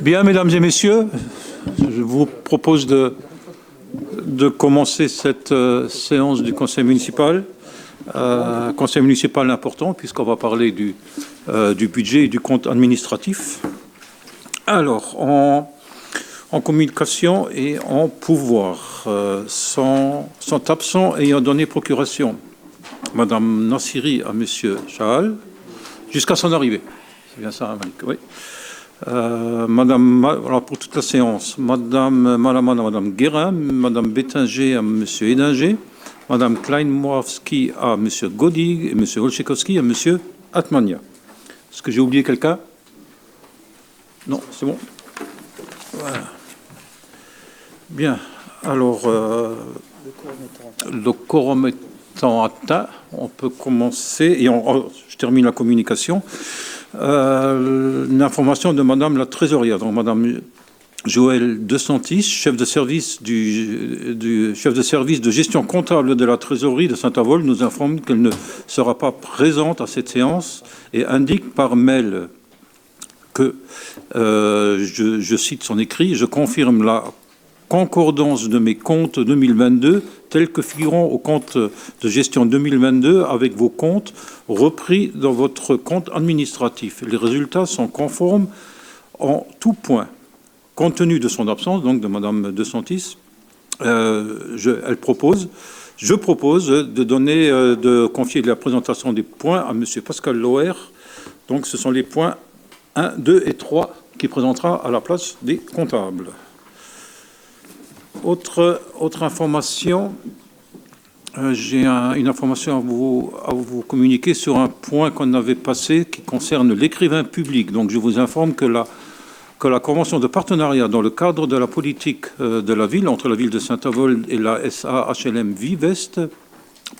Bien, mesdames et messieurs, je vous propose de commencer cette séance du conseil municipal. Conseil municipal important, puisqu'on va parler du budget et du compte administratif. Alors, en communication et en pouvoir, sont absents ayant donné procuration Madame Nassiri à Monsieur Chahal, jusqu'à son arrivée. C'est bien ça, Malik, oui. Madame, alors pour toute la séance, Madame Malaman à Madame Guérin, Madame Bettinger à Monsieur Edinger, Madame Klein-Moravski à Monsieur Godig et Monsieur Olchekowski à Monsieur Atmania. Est-ce que j'ai oublié quelqu'un? Non, c'est bon. Voilà. Bien. Alors, le quorum étant atteint, on peut commencer. Et je termine la communication. Une information de Madame la trésorière, donc Madame Joëlle De Santis, chef de service chef de service de gestion comptable de la trésorerie de Saint-Avold, nous informe qu'elle ne sera pas présente à cette séance et indique par mail que, je cite son écrit, je confirme la concordance de mes comptes 2022 tels que figurant au compte de gestion 2022 avec vos comptes repris dans votre compte administratif. Les résultats sont conformes en tout point. Compte tenu de son absence, donc de Madame De Santis, je propose de confier la présentation des points à Monsieur Pascal Loher. Donc ce sont les points 1, 2 et 3 qui présentera à la place des comptables. Autre information, j'ai une information à vous communiquer sur un point qu'on avait passé qui concerne l'écrivain public. Donc je vous informe que la convention de partenariat dans le cadre de la politique de la ville, entre la ville de Saint-Avold et la SA HLM Vivest,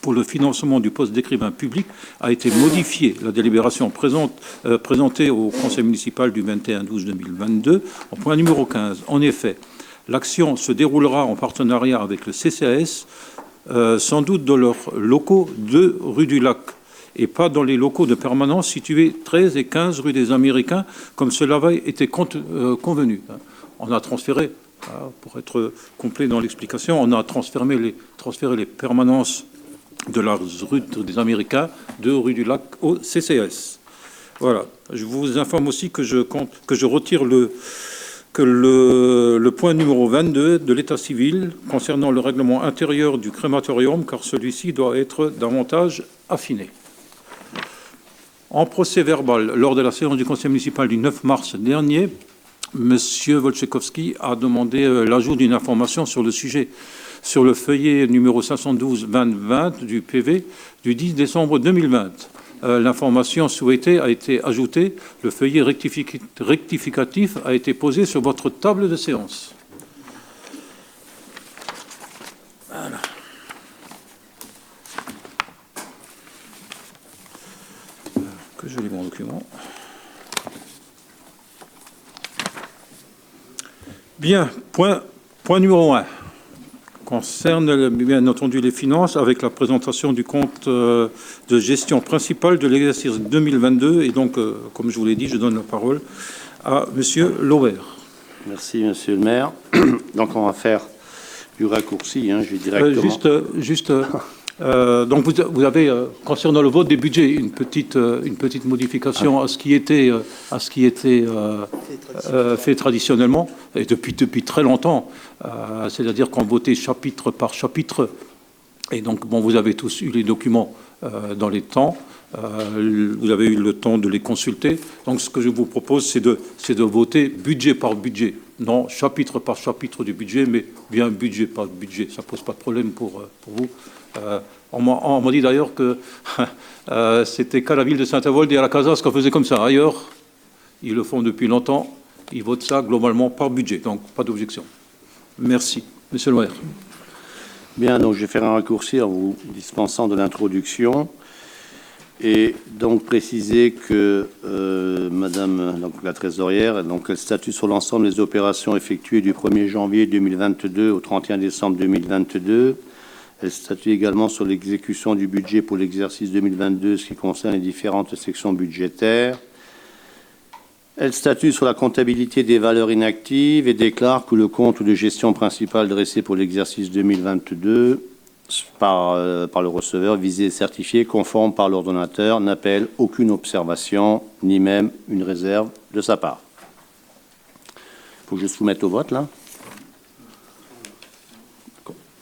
pour le financement du poste d'écrivain public, a été modifiée. La délibération présentée au conseil municipal du 21/12/2022 au point numéro 15. En effet, l'action se déroulera en partenariat avec le CCAS, sans doute dans leurs locaux de rue du Lac et pas dans les locaux de permanence situés 13 et 15 rue des Américains, comme cela avait été convenu. On a transféré, pour être complet dans l'explication, on a transféré les permanences de la rue des Américains de rue du Lac au CCAS. Voilà. Je vous informe aussi que je retire le point numéro 22 de l'état civil concernant le règlement intérieur du crématorium, car celui-ci doit être davantage affiné. En procès verbal, lors de la séance du conseil municipal du 9 mars dernier, M. Olchekowski a demandé l'ajout d'une information sur le sujet, sur le feuillet numéro 512-2020 du PV du 10 décembre 2020. L'information souhaitée a été ajoutée. Le feuillet rectificatif a été posé sur votre table de séance. Voilà. Que je lis mon document. Bien, point numéro 1. Concerne bien entendu les finances avec la présentation du compte de gestion principal de l'exercice 2022. Et donc, comme je vous l'ai dit, je donne la parole à Monsieur Loher. Merci, Monsieur le maire. Donc, on va faire du raccourci. Je vais directement... Juste Donc vous avez, concernant le vote des budgets, une petite modification à ce qui était, fait traditionnellement, et depuis très longtemps. C'est-à-dire qu'on votait chapitre par chapitre. Et donc, bon, vous avez tous eu les documents dans les temps. Vous avez eu le temps de les consulter. Donc, ce que je vous propose, c'est de voter budget par budget. Non chapitre par chapitre du budget, mais bien budget par budget. Ça ne pose pas de problème pour vous. On m'a dit d'ailleurs que c'était qu'à la ville de Saint-Avold et à la Casas qu'on faisait comme ça. Ailleurs, ils le font depuis longtemps. Ils votent ça globalement par budget. Donc, pas d'objection. Merci. Monsieur le maire. Bien, donc je vais faire un raccourci en vous dispensant de l'introduction et donc préciser que Madame donc, la trésorière, donc, elle statue sur l'ensemble des opérations effectuées du 1er janvier 2022 au 31 décembre 2022. Elle statue également sur l'exécution du budget pour l'exercice 2022, ce qui concerne les différentes sections budgétaires. Elle statue sur la comptabilité des valeurs inactives et déclare que le compte de gestion principal dressé pour l'exercice 2022 par le receveur visé et certifié conforme par l'ordonnateur n'appelle aucune observation ni même une réserve de sa part. Il faut que je soumette au vote, là.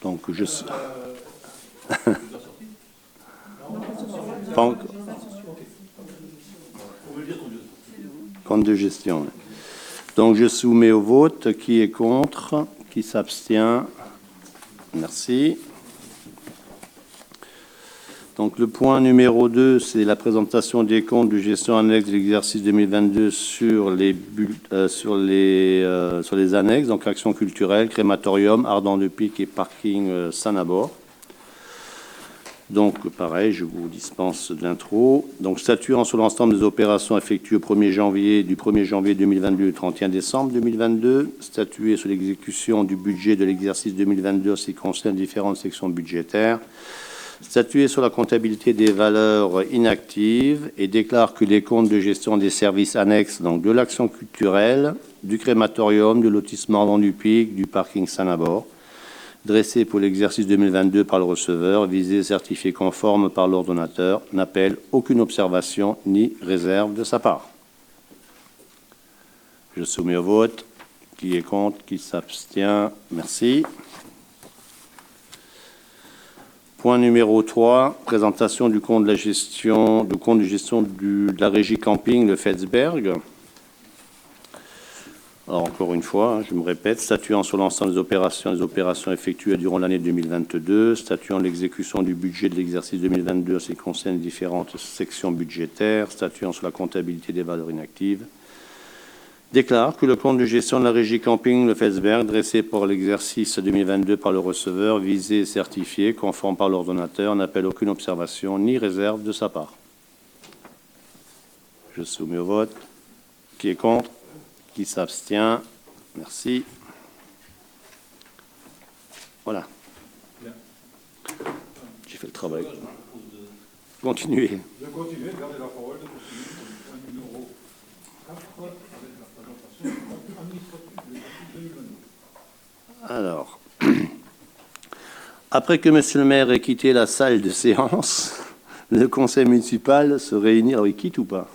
Donc, je... Compte de gestion. Donc, je soumets au vote. Qui est contre? Qui s'abstient? Merci. Donc, le point numéro 2, c'est la présentation des comptes de gestion annexe de l'exercice 2022 sur les annexes, donc action culturelle, crématorium, Ardent de Pique et parking Saint-Nabor. Donc, pareil, je vous dispense de l'intro. Donc, statuant sur l'ensemble des opérations effectuées du 1er janvier 2022 au 31 décembre 2022, statuer sur l'exécution du budget de l'exercice 2022 en ce qui concerne différentes sections budgétaires, statuer sur la comptabilité des valeurs inactives et déclare que les comptes de gestion des services annexes, donc de l'action culturelle, du crématorium, du lotissement Ardent du Pic, du parking Saint-Nabor, dressé pour l'exercice 2022 par le receveur, visé certifié conforme par l'ordonnateur, n'appelle aucune observation ni réserve de sa part. Je soumets au vote. Qui est contre? Qui s'abstient? Merci. Point numéro 3, présentation du compte de gestion de la régie camping, le Fetzberg. Alors, encore une fois, je me répète, statuant sur l'ensemble des opérations effectuées durant l'année 2022, statuant l'exécution du budget de l'exercice 2022 en ce qui concerne les différentes sections budgétaires, statuant sur la comptabilité des valeurs inactives, déclare que le compte de gestion de la régie camping Le Fetzberg, dressé pour l'exercice 2022 par le receveur, visé et certifié, conforme par l'ordonnateur, n'appelle aucune observation ni réserve de sa part. Je soumets au vote. Qui est contre? Qui s'abstient? Merci. Voilà. J'ai fait le travail. Continuez. Je continue, gardez la parole. Numéro 4, avec la présentation administrative de 2022. Alors, après que Monsieur le maire ait quitté la salle de séance, le conseil municipal se réunit. Alors, il quitte ou pas?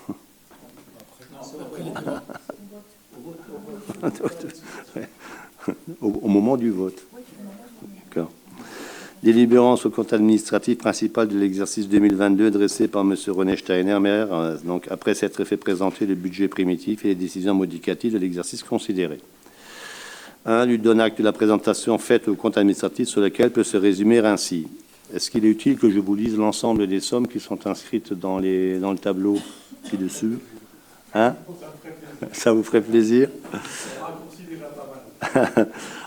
Au moment du vote. D'accord. Délibérant sur le compte administratif principal de l'exercice 2022 dressé par M. René Steiner, maire, donc après s'être fait présenter le budget primitif et les décisions modificatives de l'exercice considéré. 1. Lui donne acte de la présentation faite au compte administratif sur lequel peut se résumer ainsi. Est-ce qu'il est utile que je vous lise l'ensemble des sommes qui sont inscrites dans le tableau ci-dessus? Hein? Ça vous ferait plaisir?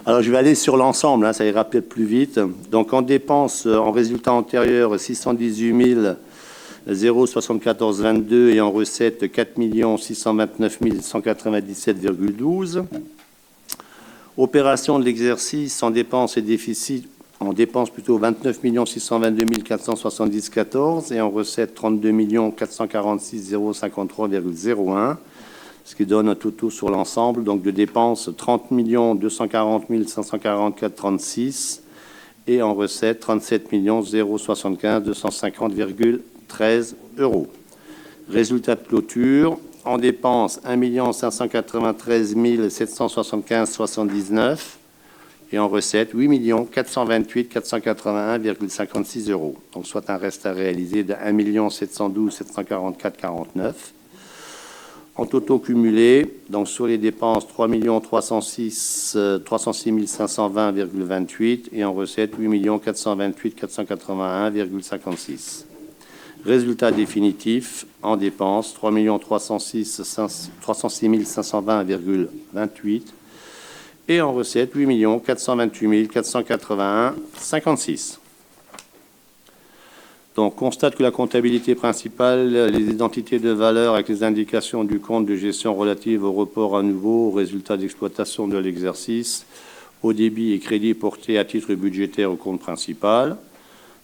Alors, je vais aller sur l'ensemble, hein, ça ira peut-être plus vite. Donc, en dépenses, en résultat antérieur, 618 074,22 et en recettes, 4 629 197,12. Opération de l'exercice en dépenses et déficit, en dépenses plutôt 29 622 470,14 et en recettes, 32 446 053,01. Ce qui donne un total sur l'ensemble, donc de dépenses 30 240 544,36 et en recettes 37 075 250,13 €. Résultat de clôture, en dépenses 1 593 775,79 et en recettes 8 428 481,56 €. Donc soit un reste à réaliser de 1 712 744,49. En totaux cumulés, donc sur les dépenses 3 306 520,28 et en recettes 8 428 481,56. Résultat définitif, en dépenses, 3 306 520,28 et en recettes, 8 428 481,56. Donc, constate que la comptabilité principale, les identités de valeur avec les indications du compte de gestion relatives au report à nouveau, aux résultats d'exploitation de l'exercice, au débit et crédit portés à titre budgétaire au compte principal,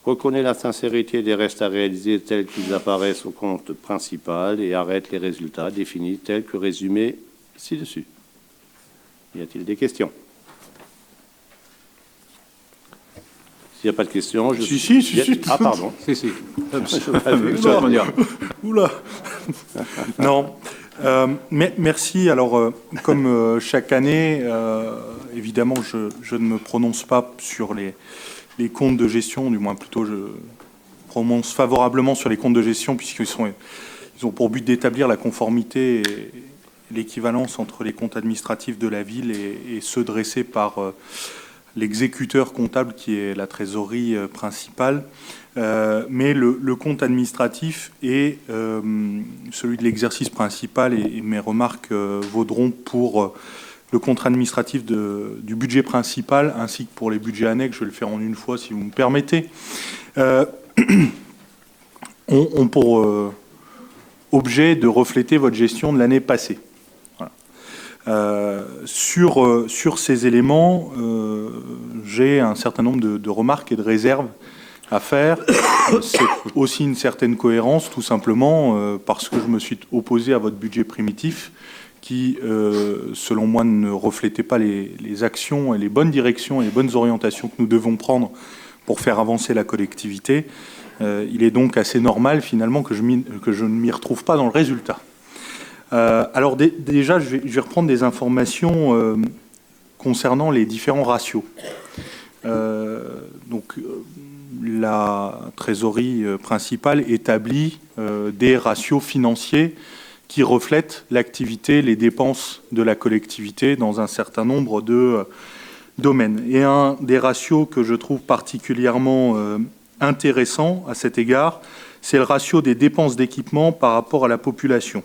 reconnaît la sincérité des restes à réaliser tels qu'ils apparaissent au compte principal et arrête les résultats définis tels que résumés ci-dessus. Y a-t-il des questions? S'il n'y a pas de questions, je... Si. Ah, pardon. Si. Oula. Non. Merci. Alors, comme chaque année, évidemment, je ne me prononce pas sur les comptes de gestion, du moins plutôt je prononce favorablement sur les comptes de gestion puisqu'ils ont pour but d'établir la conformité et l'équivalence entre les comptes administratifs de la ville et ceux dressés par l'exécuteur comptable qui est la trésorerie principale. Mais le compte administratif et celui de l'exercice principal et mes remarques vaudront pour le compte administratif du budget principal ainsi que pour les budgets annexes. Je vais le faire en une fois si vous me permettez. Ont pour objet de refléter votre gestion de l'année passée. Voilà. Sur ces éléments, j'ai un certain nombre de remarques et de réserves à faire. C'est aussi une certaine cohérence, tout simplement parce que je me suis opposé à votre budget primitif qui, selon moi, ne reflétait pas les actions et les bonnes directions et les bonnes orientations que nous devons prendre pour faire avancer la collectivité. Il est donc assez normal, finalement, que je ne m'y retrouve pas dans le résultat. Alors déjà, je vais reprendre des informations concernant les différents ratios. La trésorerie principale établit des ratios financiers qui reflètent l'activité, les dépenses de la collectivité dans un certain nombre de domaines. Et un des ratios que je trouve particulièrement intéressant à cet égard, c'est le ratio des dépenses d'équipement par rapport à la population.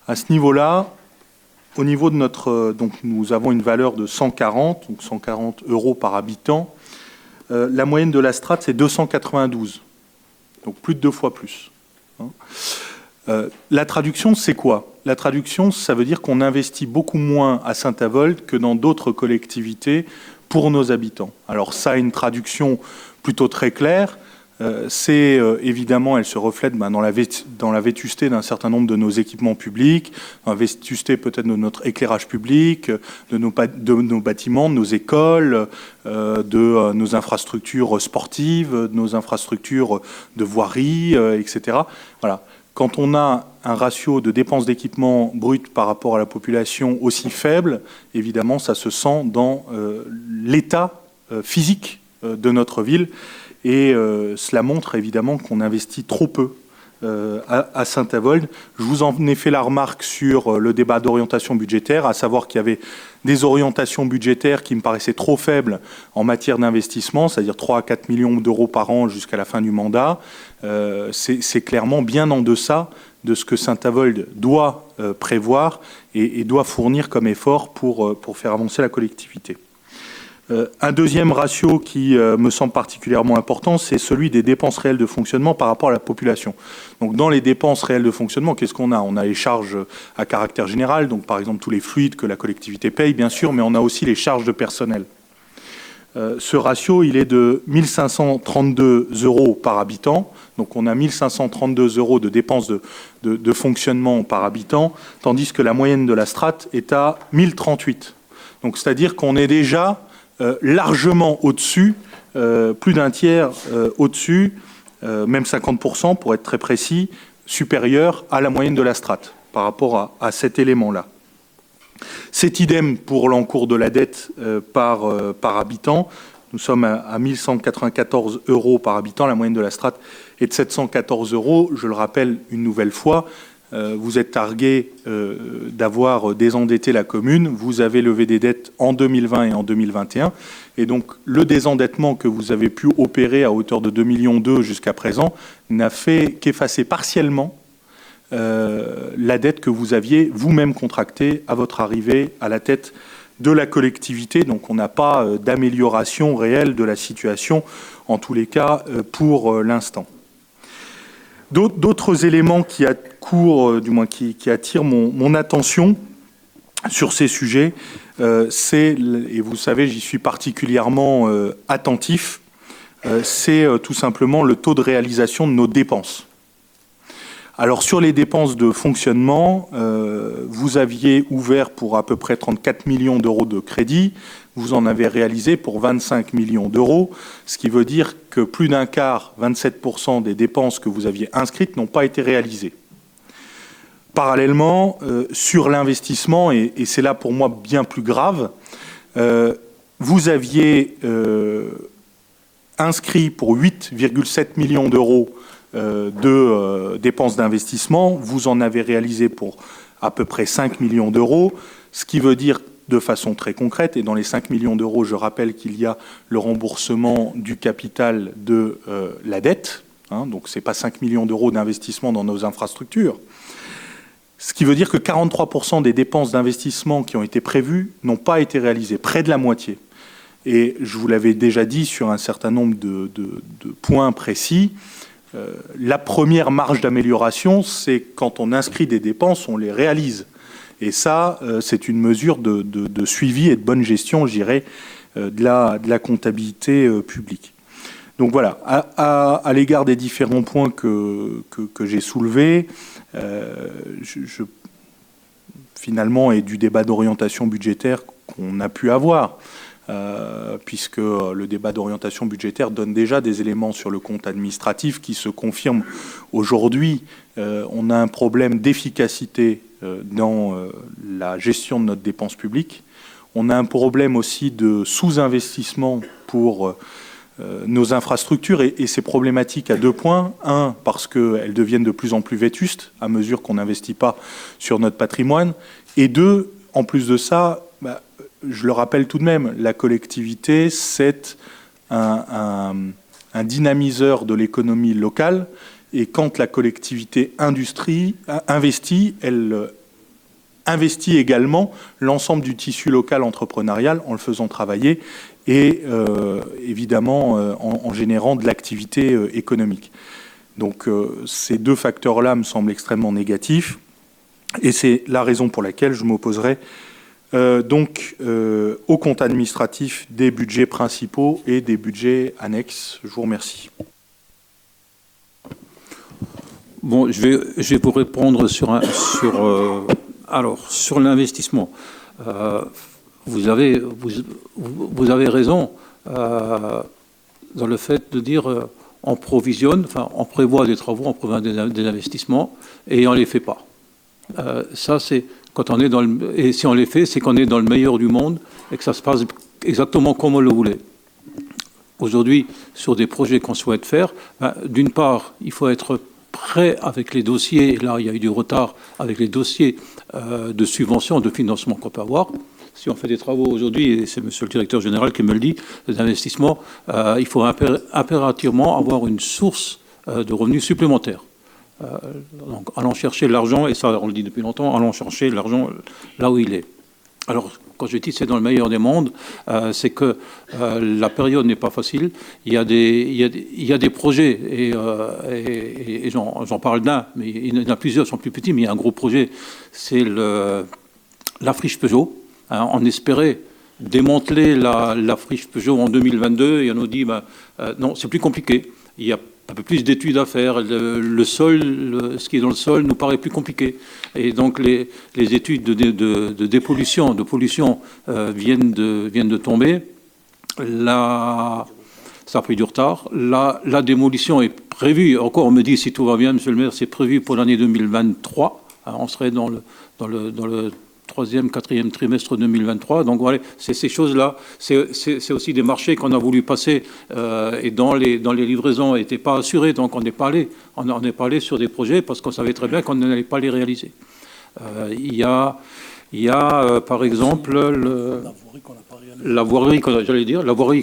À ce niveau-là, au niveau de notre... donc nous avons une valeur de 140, donc 140 € par habitant. La moyenne de la strate, c'est 292, donc plus de 2 fois plus. La traduction, c'est quoi? La traduction, ça veut dire qu'on investit beaucoup moins à Saint-Avold que dans d'autres collectivités pour nos habitants. Alors ça a une traduction plutôt très claire. C'est évidemment, elle se reflète dans la vétusté d'un certain nombre de nos équipements publics, dans la vétusté peut-être de notre éclairage public, de nos bâtiments, de nos écoles, de nos infrastructures sportives, de nos infrastructures de voirie, etc. Voilà. Quand on a un ratio de dépenses d'équipement brut par rapport à la population aussi faible, évidemment, ça se sent dans l'état physique de notre ville. Et cela montre évidemment qu'on investit trop peu à Saint-Avold. Je vous en ai fait la remarque sur le débat d'orientation budgétaire, à savoir qu'il y avait des orientations budgétaires qui me paraissaient trop faibles en matière d'investissement, c'est-à-dire 3 à 4 millions d'euros par an jusqu'à la fin du mandat. C'est clairement bien en deçà de ce que Saint-Avold doit prévoir et doit fournir comme effort pour faire avancer la collectivité. Un deuxième ratio qui me semble particulièrement important, c'est celui des dépenses réelles de fonctionnement par rapport à la population. Donc dans les dépenses réelles de fonctionnement, qu'est-ce qu'on a? On a les charges à caractère général, donc par exemple tous les fluides que la collectivité paye, bien sûr, mais on a aussi les charges de personnel. Ce ratio, il est de 1 532 € par habitant. Donc on a 1 532 € de dépenses de fonctionnement par habitant, tandis que la moyenne de la strate est à 1 038. Donc c'est-à-dire qu'on est déjà largement au-dessus plus d'un tiers au-dessus, même 50% pour être très précis, supérieur à la moyenne de la strate par rapport à cet élément-là. C'est idem pour l'encours de la dette par habitant. Nous sommes à 1 194 € par habitant. La moyenne de la strate est de 714 €. Je le rappelle une nouvelle fois, vous êtes targué d'avoir désendetté la commune. Vous avez levé des dettes en 2020 et en 2021. Et donc, le désendettement que vous avez pu opérer à hauteur de 2,2 millions jusqu'à présent n'a fait qu'effacer partiellement la dette que vous aviez vous-même contractée à votre arrivée à la tête de la collectivité. Donc on n'a pas d'amélioration réelle de la situation, en tous les cas pour l'instant. D'autres éléments qui attirent mon attention sur ces sujets, c'est, et vous savez, j'y suis particulièrement attentif, c'est tout simplement le taux de réalisation de nos dépenses. Alors sur les dépenses de fonctionnement, vous aviez ouvert pour à peu près 34 millions d'euros de crédit, vous en avez réalisé pour 25 millions d'euros, ce qui veut dire que plus d'un quart, 27% des dépenses que vous aviez inscrites n'ont pas été réalisées. Parallèlement, sur l'investissement, et c'est là pour moi bien plus grave, vous aviez inscrit pour 8,7 millions d'euros de dépenses d'investissement, vous en avez réalisé pour à peu près 5 millions d'euros, ce qui veut dire de façon très concrète, et dans les 5 millions d'euros, je rappelle qu'il y a le remboursement du capital de la dette, donc ce n'est pas 5 millions d'euros d'investissement dans nos infrastructures, ce qui veut dire que 43% des dépenses d'investissement qui ont été prévues n'ont pas été réalisées, près de la moitié. Et je vous l'avais déjà dit sur un certain nombre de points précis, la première marge d'amélioration, c'est quand on inscrit des dépenses, on les réalise. Et ça, c'est une mesure de suivi et de bonne gestion, je dirais, de la comptabilité publique. Donc voilà, à l'égard des différents points que j'ai soulevés, finalement, et du débat d'orientation budgétaire qu'on a pu avoir, puisque le débat d'orientation budgétaire donne déjà des éléments sur le compte administratif qui se confirment aujourd'hui. On a un problème d'efficacité dans la gestion de notre dépense publique. On a un problème aussi de sous-investissement pour nos infrastructures, et c'est problématique à 2 points. Un, parce qu'elles deviennent de plus en plus vétustes à mesure qu'on n'investit pas sur notre patrimoine. Et 2, en plus de ça, je le rappelle tout de même, la collectivité, c'est un dynamiseur de l'économie locale. Et quand la collectivité investit, elle investit également l'ensemble du tissu local entrepreneurial en le faisant travailler et évidemment en générant de l'activité économique. Donc ces 2 facteurs-là me semblent extrêmement négatifs et c'est la raison pour laquelle je m'opposerai au compte administratif des budgets principaux et des budgets annexes. Je vous remercie. Bon, je vais vous répondre sur l'investissement. Vous avez raison dans le fait de dire on provisionne, enfin on prévoit des travaux, on prévoit des investissements et on les fait pas. Ça c'est quand on est et si on les fait, c'est qu'on est dans le meilleur du monde et que ça se passe exactement comme on le voulait. Aujourd'hui, sur des projets qu'on souhaite faire, d'une part, il faut être prêt avec les dossiers. Là, il y a eu du retard avec les dossiers de subvention, de financement qu'on peut avoir. Si on fait des travaux aujourd'hui, et c'est monsieur le directeur général qui me le dit, les investissements, il faut impérativement avoir une source de revenus supplémentaires. Donc, allons chercher l'argent, et ça, on le dit depuis longtemps, allons chercher l'argent là où il est. Alors, quand je dis c'est dans le meilleur des mondes, c'est que la période n'est pas facile. Il y a des projets, et j'en parle d'un, mais il y en a plusieurs, sont plus petits, mais il y a un gros projet, c'est la friche Peugeot. Hein, on espérait démanteler la friche Peugeot en 2022, et on nous dit, non, c'est plus compliqué. Il y a un peu plus d'études à faire. Le sol, ce qui est dans le sol nous paraît plus compliqué. Et donc les études de dépollution, de pollution viennent de tomber. ça a pris du retard. La démolition est prévue, encore on me dit, si tout va bien, monsieur le maire, c'est prévu pour l'année 2023. On serait dans le troisième, quatrième trimestre 2023. Donc voilà, c'est ces choses-là. C'est aussi des marchés qu'on a voulu passer et dans les livraisons n'étaient pas assurés. Donc on n'est pas allé sur des projets parce qu'on savait très bien qu'on n'allait pas les réaliser. Il y a par exemple la voirie qu'on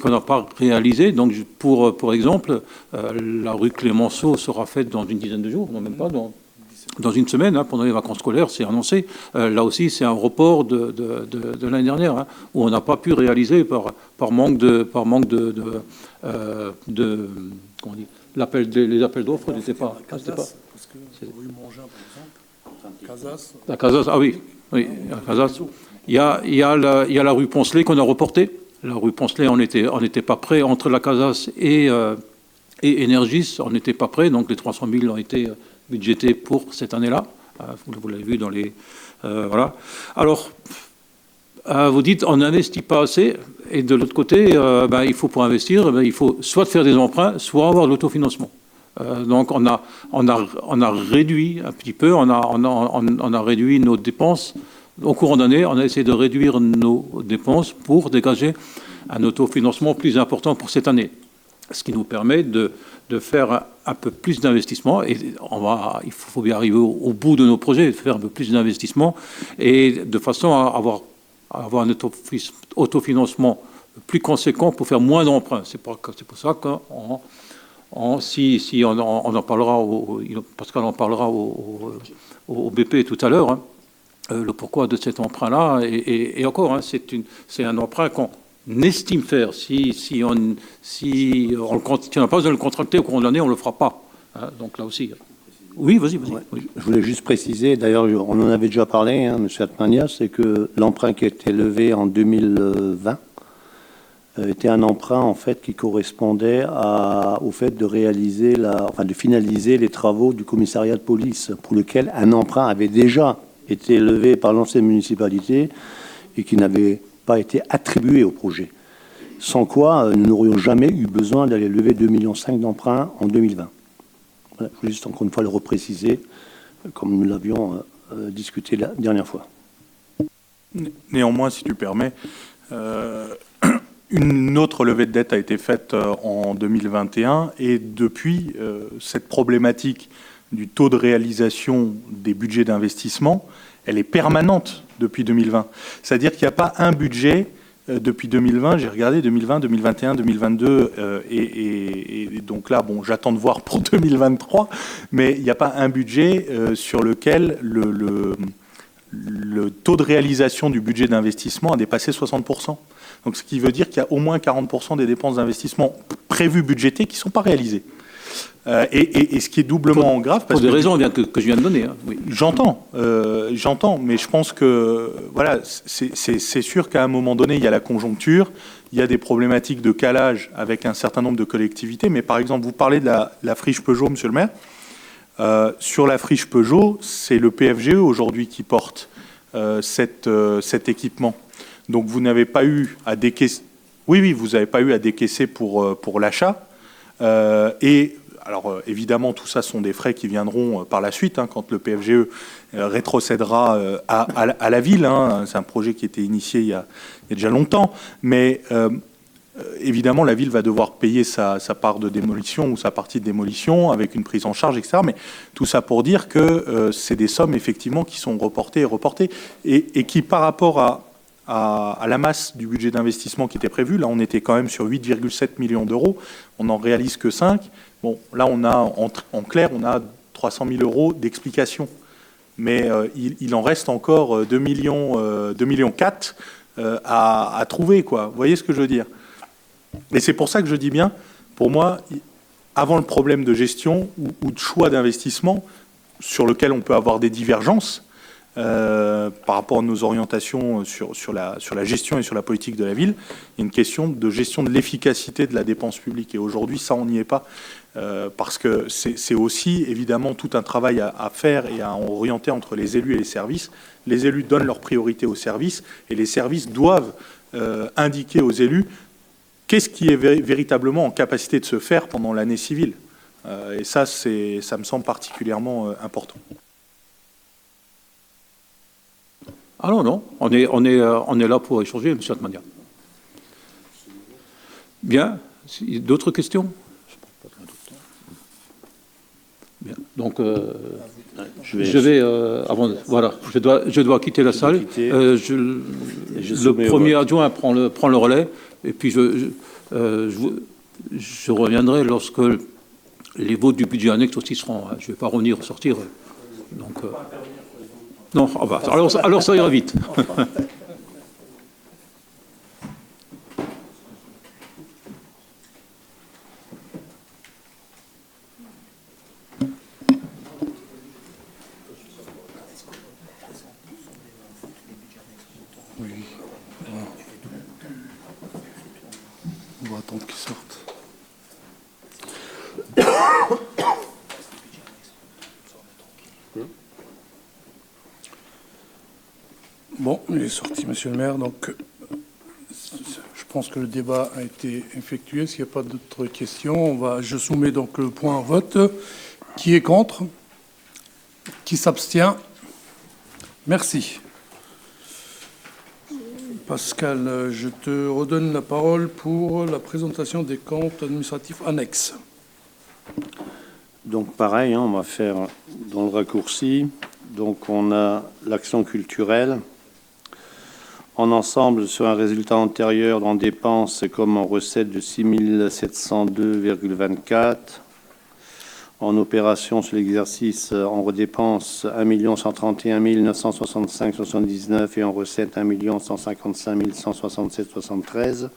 n'a pas réalisée. Donc pour exemple, la rue Clémenceau sera faite dans une dizaine de jours, non même pas dans une semaine, hein, pendant les vacances scolaires, c'est annoncé. Là aussi, c'est un report de l'année dernière, hein, où on n'a pas pu réaliser par manque de comment on dit, les appels d'offres n'étaient pas. Parce que rue Mongin, par exemple, Casas. La Casas, ah oui, la Casas. Il y a la rue Poncelet qu'on a reportée. La rue Poncelet, on n'était pas prêt. Entre la Casas et Énergis, on n'était pas prêt. Donc les 300 000 ont été budgétés pour cette année-là. Vous l'avez vu dans les... voilà. Alors, vous dites, on n'investit pas assez. Et de l'autre côté, il faut pour investir, il faut soit faire des emprunts, soit avoir de l'autofinancement. Donc on a réduit un petit peu, on a réduit nos dépenses. Au courant d'année, on a essayé de réduire nos dépenses pour dégager un autofinancement plus important pour cette année. Ce qui nous permet de faire un peu plus d'investissement. Et il faut bien arriver au bout de nos projets, de faire un peu plus d'investissement et de façon à avoir un autofinancement plus conséquent pour faire moins d'emprunts. C'est pour ça qu'on si on en parlera, Pascal en parlera au BP tout à l'heure, hein, le pourquoi de cet emprunt-là. Et encore, hein, c'est un emprunt qu'on estime faire. Si on n'a pas besoin de le contracter au cours de l'année, on ne le fera pas. Hein, donc là aussi. Oui, vas-y. Ouais. Oui. Je voulais juste préciser, d'ailleurs, on en avait déjà parlé, hein, M. Atmania, c'est que l'emprunt qui a été levé en 2020 était un emprunt en fait qui correspondait au fait de réaliser de finaliser les travaux du commissariat de police, pour lequel un emprunt avait déjà été levé par l'ancienne municipalité et qui n'avait pas été attribué au projet. Sans quoi, nous n'aurions jamais eu besoin d'aller lever 2,5 millions d'emprunts en 2020. Voilà, je voulais juste encore une fois le repréciser, comme nous l'avions discuté la dernière fois. Néanmoins, si tu permets, une autre levée de dette a été faite en 2021 et depuis, cette problématique du taux de réalisation des budgets d'investissement, elle est permanente depuis 2020. C'est-à-dire qu'il n'y a pas un budget depuis 2020, j'ai regardé 2020, 2021, 2022, et donc là, bon, j'attends de voir pour 2023, mais il n'y a pas un budget sur lequel le taux de réalisation du budget d'investissement a dépassé 60%. Donc, ce qui veut dire qu'il y a au moins 40% des dépenses d'investissement prévues budgétées qui ne sont pas réalisées. Et ce qui est doublement grave... Pour des raisons que je viens de donner. Hein, oui. J'entends, mais je pense que voilà, c'est sûr qu'à un moment donné, il y a la conjoncture, il y a des problématiques de calage avec un certain nombre de collectivités, mais par exemple, vous parlez de la friche Peugeot, monsieur le maire. Sur la friche Peugeot, c'est le PFGE aujourd'hui qui porte cet équipement. Donc vous n'avez pas eu à décaisser... Oui, vous n'avez pas eu à décaisser pour l'achat. Alors évidemment, tout ça sont des frais qui viendront par la suite, hein, quand le PFGE rétrocédera à la ville. Hein. C'est un projet qui a été initié il y a déjà longtemps. Mais évidemment, la ville va devoir payer sa part de démolition ou sa partie de démolition avec une prise en charge, etc. Mais tout ça pour dire que c'est des sommes effectivement qui sont reportées et qui, par rapport à la masse du budget d'investissement qui était prévu, là on était quand même sur 8,7 millions d'euros, on n'en réalise que 5. Bon, là on a, en clair, on a 300 000 euros d'explication. Mais il en reste encore 2,4 millions à trouver, quoi. Vous voyez ce que je veux dire? Et c'est pour ça que je dis bien, pour moi, avant le problème de gestion ou de choix d'investissement, sur lequel on peut avoir des divergences, par rapport à nos orientations sur la gestion et sur la politique de la ville, il y a une question de gestion de l'efficacité de la dépense publique. Et aujourd'hui, ça, on n'y est pas, parce que c'est aussi, évidemment, tout un travail à faire et à orienter entre les élus et les services. Les élus donnent leur priorité aux services, et les services doivent indiquer aux élus qu'est-ce qui est véritablement en capacité de se faire pendant l'année civile. Et ça me semble particulièrement important. Ah non, on est là pour échanger, M. Atmania. Bien, d'autres questions? Bien, donc voilà, je dois quitter la salle. Le premier adjoint prend le relais, et puis je reviendrai lorsque les votes du budget annexe aussi seront. Je ne vais pas revenir, sortir. Donc, non, alors ça ira vite. On va attendre qu'ils sortent. Bon, il est sorti, monsieur le maire. Donc, je pense que le débat a été effectué. S'il n'y a pas d'autres questions, je soumets donc le point en vote. Qui est contre? Qui s'abstient? Merci. Pascal, je te redonne la parole pour la présentation des comptes administratifs annexes. Donc pareil, on va faire dans le raccourci. Donc on a l'action culturelle. En ensemble, sur un résultat antérieur en dépenses comme en recette de 6 702,24. En opération sur l'exercice, en redépense 1 131 965,79 et en recette 1 155 167,73.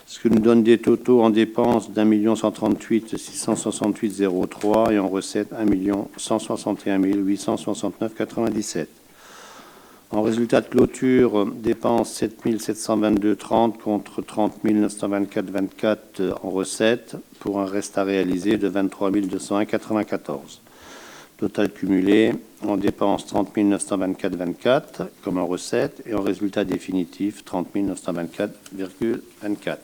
Ce que nous donne des totaux en dépenses d'1 138 668,03 et en recette 1 161 869,97. En résultat de clôture, dépenses 7 722,30 contre 30 924,24 en recette, pour un reste à réaliser de 23 201,94. Total cumulé, en dépenses 30 924,24 comme en recette, et en résultat définitif 30 924,24.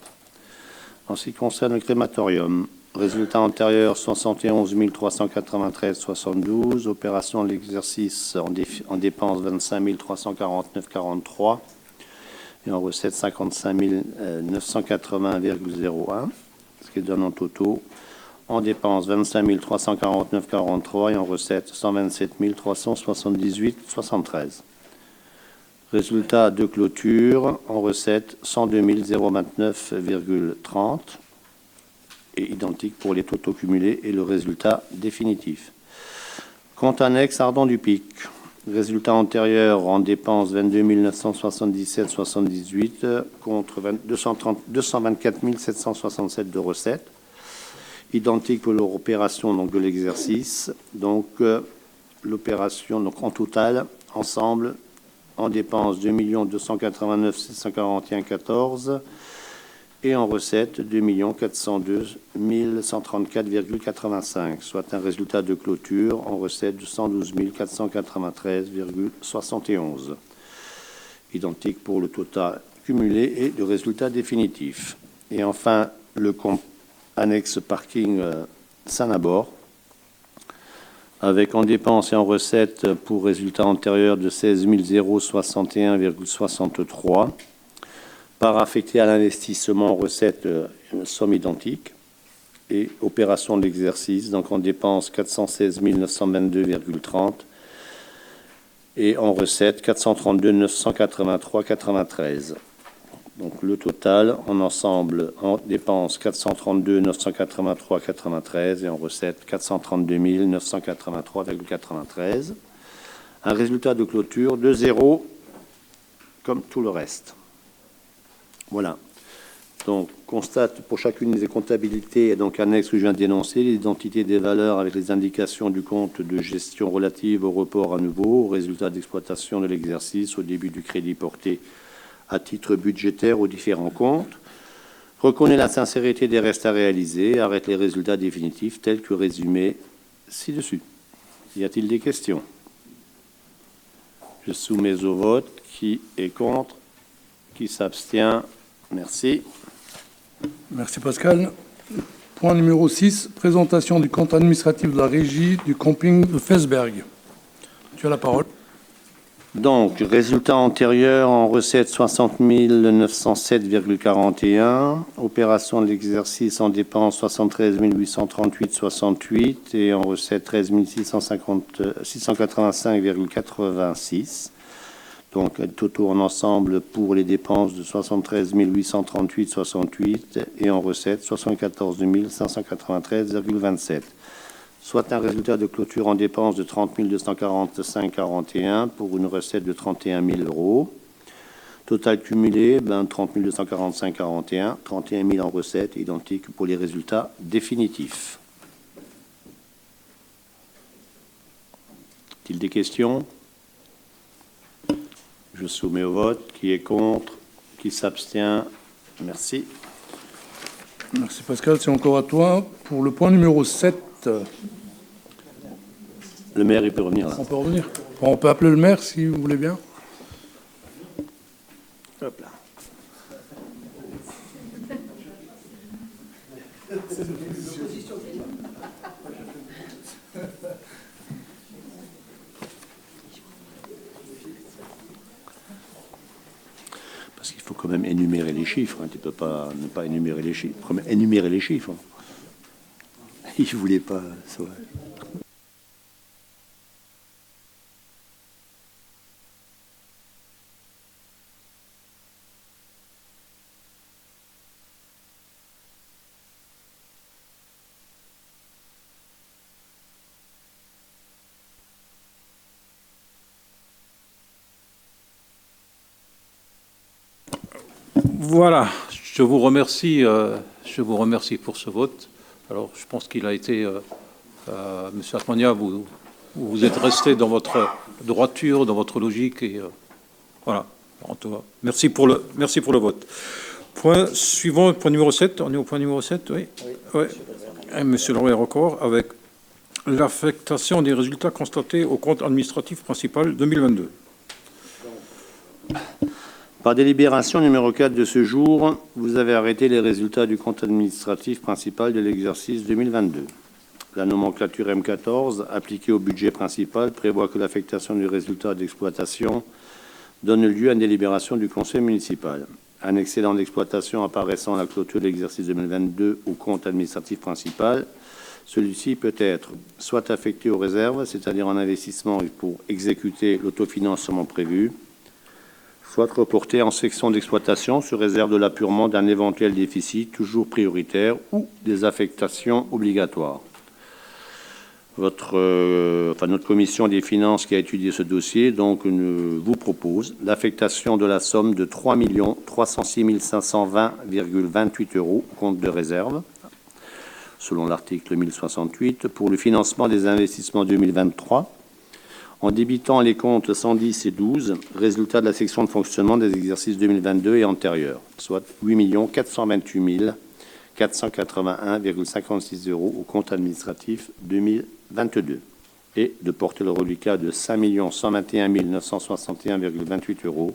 En ce qui concerne le crématorium, résultat antérieur 71 393,72, opération de l'exercice en dépenses 25 349,43 et en recette 55 980,01, ce qui donne en totaux en dépenses 25 349,43 et en recette 127 378,73. Résultat de clôture en recette 102 029,30 et identique pour les totaux cumulés et le résultat définitif. Compte annexe Ardent du Pic. Résultat antérieur en dépenses 22 977,78 contre 224 767 de recettes. Identique pour l'opération donc de l'exercice. Donc l'opération donc en total ensemble en dépenses 2 289 741,14 et en recette 2 402 134,85, soit un résultat de clôture en recette de 112 493,71. Identique pour le total cumulé et le résultat définitif. Et enfin, le compte annexe parking Saint-Nabord, avec en dépenses et en recettes pour résultat antérieur de 16 061,63, par affecté à l'investissement en recettes, somme identique, et opération de l'exercice, donc en dépenses 416 922,30 et en recettes 432 983,93. Donc le total en ensemble en dépenses 432 983,93 et en recettes 432 983,93. Un résultat de clôture de 0 comme tout le reste. Voilà. Donc, constate pour chacune des comptabilités et donc annexe que je viens d'énoncer, l'identité des valeurs avec les indications du compte de gestion relative au report à nouveau, au résultat d'exploitation de l'exercice, au début du crédit porté à titre budgétaire aux différents comptes, reconnaît la sincérité des restes à réaliser, arrête les résultats définitifs tels que résumés ci-dessus. Y a-t-il des questions? Je soumets au vote. Qui est contre? Qui s'abstient? Merci. Merci Pascal. Point numéro 6, présentation du compte administratif de la régie du camping de Fesberg. Tu as la parole. Donc, résultat antérieur en recettes 60 907,41. Opération de l'exercice en dépenses 73 838,68 et en recettes 13 685,86. Donc, totaux en ensemble pour les dépenses de 73 838,68 et en recettes 74 593,27. Soit un résultat de clôture en dépenses de 30 245,41 pour une recette de 31 000 euros. Total cumulé, 30 245,41, 31 000 en recettes, identique pour les résultats définitifs. Est-il des questions? Je soumets au vote. Qui est contre? Qui s'abstient? Merci. Merci Pascal, c'est encore à toi. Pour le point numéro 7, Le maire, il peut revenir là. on peut revenir. Bon, on peut appeler le maire si vous voulez bien. Hop là. Parce qu'il faut quand même énumérer les chiffres. Hein. Tu ne peux pas ne pas énumérer les chiffres. Faut même énumérer les chiffres. Hein. Il ne voulait pas. Ça va. Voilà, je vous remercie pour ce vote. Alors, je pense qu'il a été, Monsieur Atmania, vous êtes resté dans votre droiture, dans votre logique, et voilà. En tout cas, merci pour le vote. Point suivant, point numéro 7. On est au point numéro 7, oui. Oui. Et Monsieur le maire encore, avec l'affectation des résultats constatés au compte administratif principal 2022. Par délibération numéro 4 de ce jour, vous avez arrêté les résultats du compte administratif principal de l'exercice 2022. La nomenclature M14, appliquée au budget principal, prévoit que l'affectation du résultat d'exploitation donne lieu à une délibération du conseil municipal. Un excédent d'exploitation apparaissant à la clôture de l'exercice 2022 au compte administratif principal, celui-ci peut être soit affecté aux réserves, c'est-à-dire en investissement pour exécuter l'autofinancement prévu, soit reporté en section d'exploitation sous réserve de l'apurement d'un éventuel déficit toujours prioritaire ou des affectations obligatoires. Notre commission des finances qui a étudié ce dossier vous propose l'affectation de la somme de 3 306 520,28 € au compte de réserve, selon l'article 1068, pour le financement des investissements 2023, en débitant les comptes 110 et 12, résultat de la section de fonctionnement des exercices 2022 et antérieurs, soit 8 428 481,56 € au compte administratif 2022, et de porter le reliquat de 5 121 961,28 €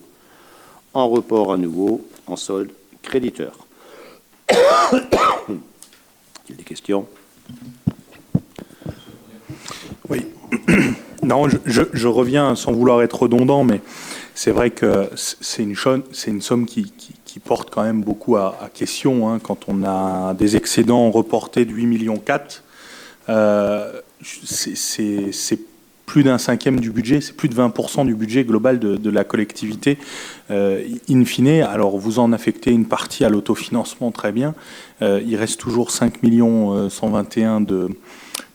en report à nouveau en solde créditeur. Il y a des questions? Oui. Non, je reviens sans vouloir être redondant, mais c'est vrai que c'est une somme qui porte quand même beaucoup à question. Hein, quand on a des excédents reportés de 8,4 millions, c'est plus d'un cinquième du budget, c'est plus de 20% du budget global de la collectivité. In fine, alors vous en affectez une partie à l'autofinancement, très bien. Il reste toujours 5 121 000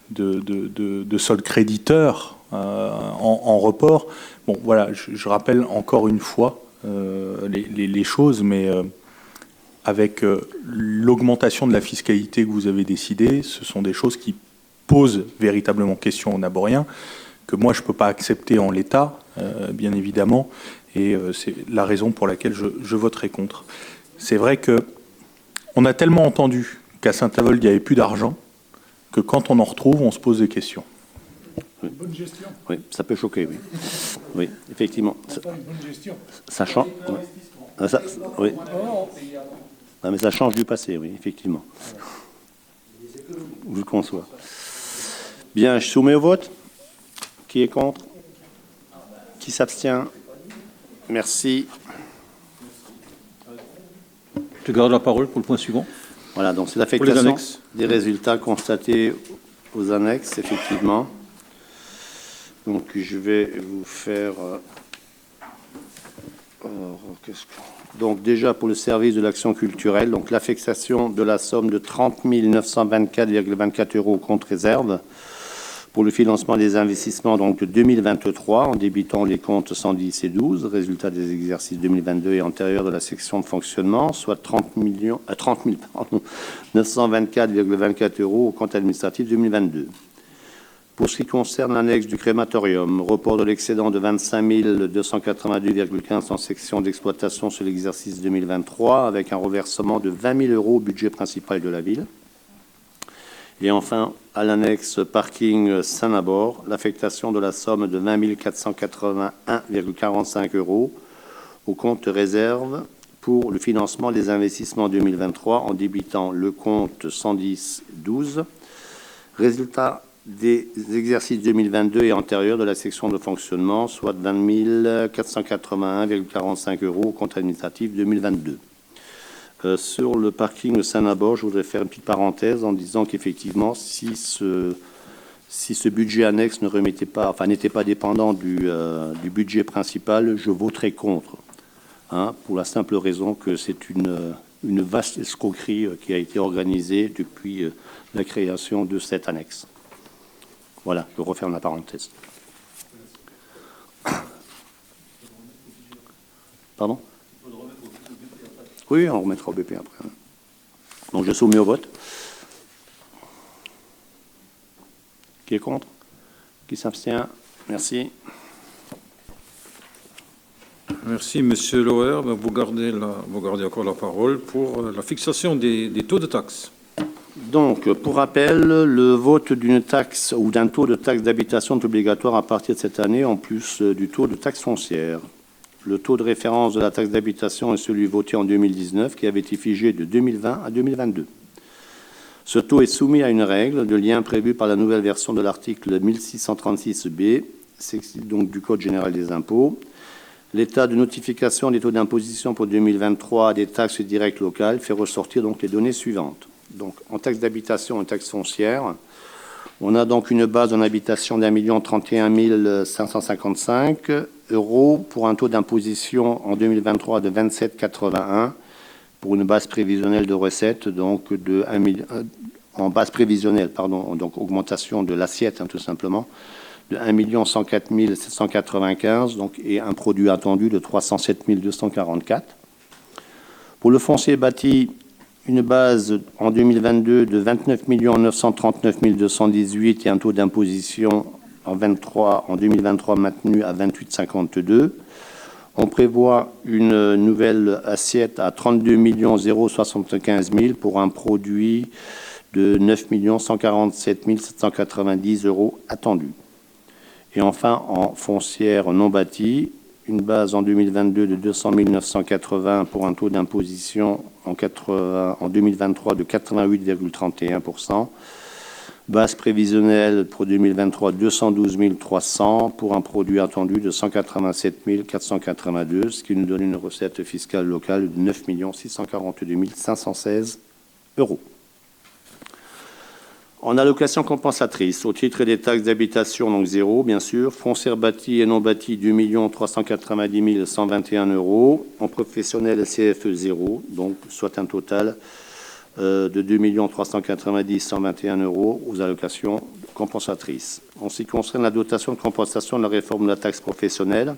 de solde créditeur en report. Bon, voilà, je rappelle encore une fois les choses, mais avec l'augmentation de la fiscalité que vous avez décidée, ce sont des choses qui posent véritablement question aux Naboriens, que moi je ne peux pas accepter en l'état, bien évidemment, et c'est la raison pour laquelle je voterai contre. C'est vrai qu'on a tellement entendu qu'à Saint-Avold, il n'y avait plus d'argent, que quand on en retrouve, on se pose des questions. Oui. Bonne gestion. Oui, ça peut choquer, oui. Oui, effectivement. Pas une bonne gestion. Sachant. Oui. Ah, mais ça change du passé, oui, effectivement. Je le conçois. Bien, je soumets au vote. Qui est contre? Qui s'abstient? Merci. Je garde la parole pour le point suivant. Voilà, donc c'est Pour les l'affectation annexes. des résultats constatés aux annexes, effectivement. Donc, je vais vous faire... Donc, déjà, pour le service de l'action culturelle, donc l'affectation de la somme de 30 924,24 € au compte réserve pour le financement des investissements donc, de 2023, en débitant les comptes 110 et 12, résultat des exercices 2022 et antérieurs de la section de fonctionnement, soit 30 924,24 € au compte administratif 2022. Pour ce qui concerne l'annexe du crématorium, report de l'excédent de 25 282,15 en section d'exploitation sur l'exercice 2023, avec un reversement de 20 000 € au budget principal de la ville. Et enfin, à l'annexe parking Saint-Nabord, l'affectation de la somme de 20 481,45 € au compte réserve pour le financement des investissements 2023 en débitant le compte 110-12. Résultat des exercices 2022 et antérieurs de la section de fonctionnement, soit 20 481,45 € au compte administratif 2022. Sur le parking de Saint-Nabord, je voudrais faire une petite parenthèse en disant qu'effectivement, si ce budget annexe ne remettait pas, enfin n'était pas dépendant du budget principal, je voterais contre, pour la simple raison que c'est une vaste escroquerie qui a été organisée depuis la création de cette annexe. Voilà, je referme la parenthèse. Pardon? Oui, on remettra au BP après. Donc je soumets au vote. Qui est contre? Qui s'abstient? Merci. Merci, Monsieur Loher. Vous gardez encore la parole pour la fixation des taux de taxes. Donc, pour rappel, le vote d'une taxe ou d'un taux de taxe d'habitation est obligatoire à partir de cette année, en plus du taux de taxe foncière. Le taux de référence de la taxe d'habitation est celui voté en 2019, qui avait été figé de 2020 à 2022. Ce taux est soumis à une règle de lien prévue par la nouvelle version de l'article 1636B, donc du Code général des impôts. L'état de notification des taux d'imposition pour 2023 des taxes directes locales fait ressortir donc les données suivantes. Donc, en taxe d'habitation et taxe foncière, on a donc une base en habitation d'1 031 555 € pour un taux d'imposition en 2023 de 27,81 pour une base prévisionnelle de recettes donc de 1 million, en base prévisionnelle, pardon, donc augmentation de l'assiette tout simplement de 1 104 795 donc, et un produit attendu de 307 244. Pour le foncier bâti, une base en 2022 de 29 939 218 et un taux d'imposition en 2023 maintenu à 28,52. On prévoit une nouvelle assiette à 32 075 000 pour un produit de 9 147 790 € attendu. Et enfin, en foncière non bâtie, une base en 2022 de 200 980 pour un taux d'imposition en 2023 de 88,31%. Base prévisionnelle pour 2023, 212 300 pour un produit attendu de 187 482, ce qui nous donne une recette fiscale locale de 9 642 516 €. En allocation compensatrice, au titre des taxes d'habitation, donc zéro, bien sûr, foncière bâtie et non bâtie, 2 390 121 €. En professionnel, CFE 0, donc soit un total de 2 390 121 € aux allocations compensatrices. En ce qui concerne la dotation de compensation de la réforme de la taxe professionnelle,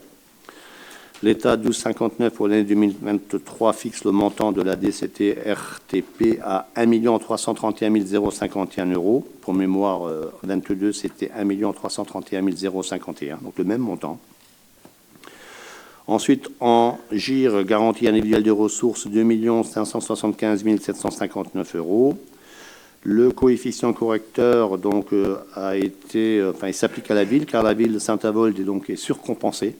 l'État 12,59 pour l'année 2023 fixe le montant de la DCT-RTP à 1 331 051 €. Pour mémoire, 22, c'était 1 331 051, donc le même montant. Ensuite, en GIR, garantie individuelle de ressources, 2 575 759 €. Le coefficient correcteur donc, il s'applique à la ville, car la ville de Saint-Avold est surcompensée